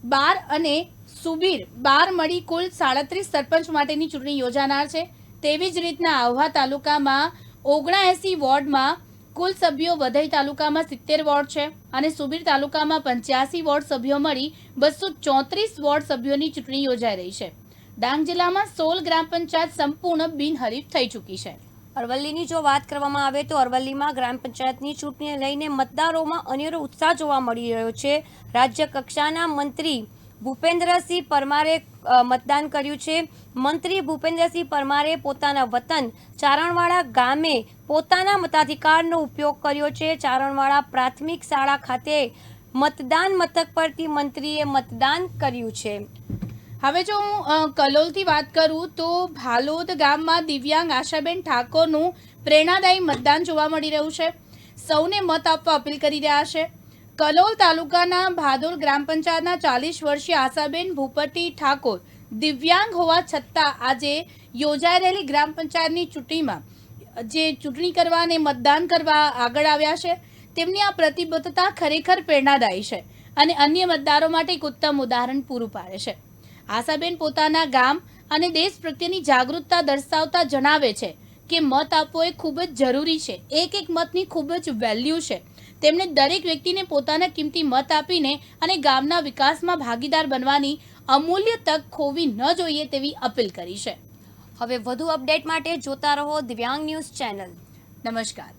12 અને સુબીર 12 મળી કુલ 37 સરપંચ માટેની ચૂંટણી યોજાનાર છે. તેવી જ રીતના આહવા તાલુકામાં 79 વોર્ડમાં કુલ સભ્યો, વઘઈ તાલુકામાં 70 વોર્ડ છે અને સુબીર તાલુકામાં 85 વોર્ડ સભ્યો મળી 234 વોર્ડ સભ્યોની ચૂંટણી યોજાઈ રહી છે. ડાંગ જિલ્લામાં 16 ગ્રામ પંચાયત સંપૂર્ણ બિનહરીફ થઈ ચૂકી છે. અરવલ્લીની જો વાત કરવામાં આવે તો અરવલ્લીમાં ગ્રામ પંચાયતની ચૂંટણીને લઈને મતદારોમાં અનેરો ઉત્સાહ જોવા મળી રહ્યો છે. રાજ્ય કક્ષાના મંત્રી ભૂપેન્દ્રસિંહ પરમારે મતદાન કર્યું છે. મંત્રી ભૂપેન્દ્રસિંહ પરમારે પોતાના વતન ચારણવાડા ગામે પોતાના મતાધિકારનો ઉપયોગ કર્યો છે. ચારણવાડા પ્રાથમિક શાળા ખાતે મતદાન મથક પરથી મંત્રીએ મતદાન કર્યું છે. હવે જો હું કલોલથી વાત કરું તો ભાલોદ ગામમાં દિવ્યાંગ આશાબેન ઠાકોરનું પ્રેરણાદાયી મતદાન જોવા મળી રહ્યું છે. સૌને મત આપવા અપીલ કરી રહ્યા છે. કલોલ તાલુકાના ભાદોલ ગ્રામ પંચાયતના 40 વર્ષીય આશાબેન ભૂપતિ ઠાકોર દિવ્યાંગ હોવા છતાં આજે યોજાઈ રહેલી ગ્રામ પંચાયતની ચૂંટણીમાં જે ચૂંટણી કરવા અને મતદાન કરવા આગળ આવ્યા છે, તેમની આ પ્રતિબદ્ધતા ખરેખર પ્રેરણાદાયી છે અને અન્ય મતદારો માટે એક ઉત્તમ ઉદાહરણ પૂરું પાડે છે. આશાબેન પોતાના ગામ અને દેશ પ્રત્યેની જાગૃતતા દર્શાવતા જણાવે છે કે મત આપવો એ ખૂબ જ જરૂરી છે. એક એક મતની ખૂબ જ વેલ્યુ છે. તેમણે દરેક વ્યક્તિને પોતાના કિંમતી મત આપીને અને ગામના વિકાસમાં ભાગીદાર બનવાની અમૂલ્ય તક ખોવી ન જોઈએ તેવી અપીલ કરી છે. હવે વધુ અપડેટ માટે જોતા રહો દિવ્યાંગ ન્યૂઝ ચેનલ. નમસ્કાર.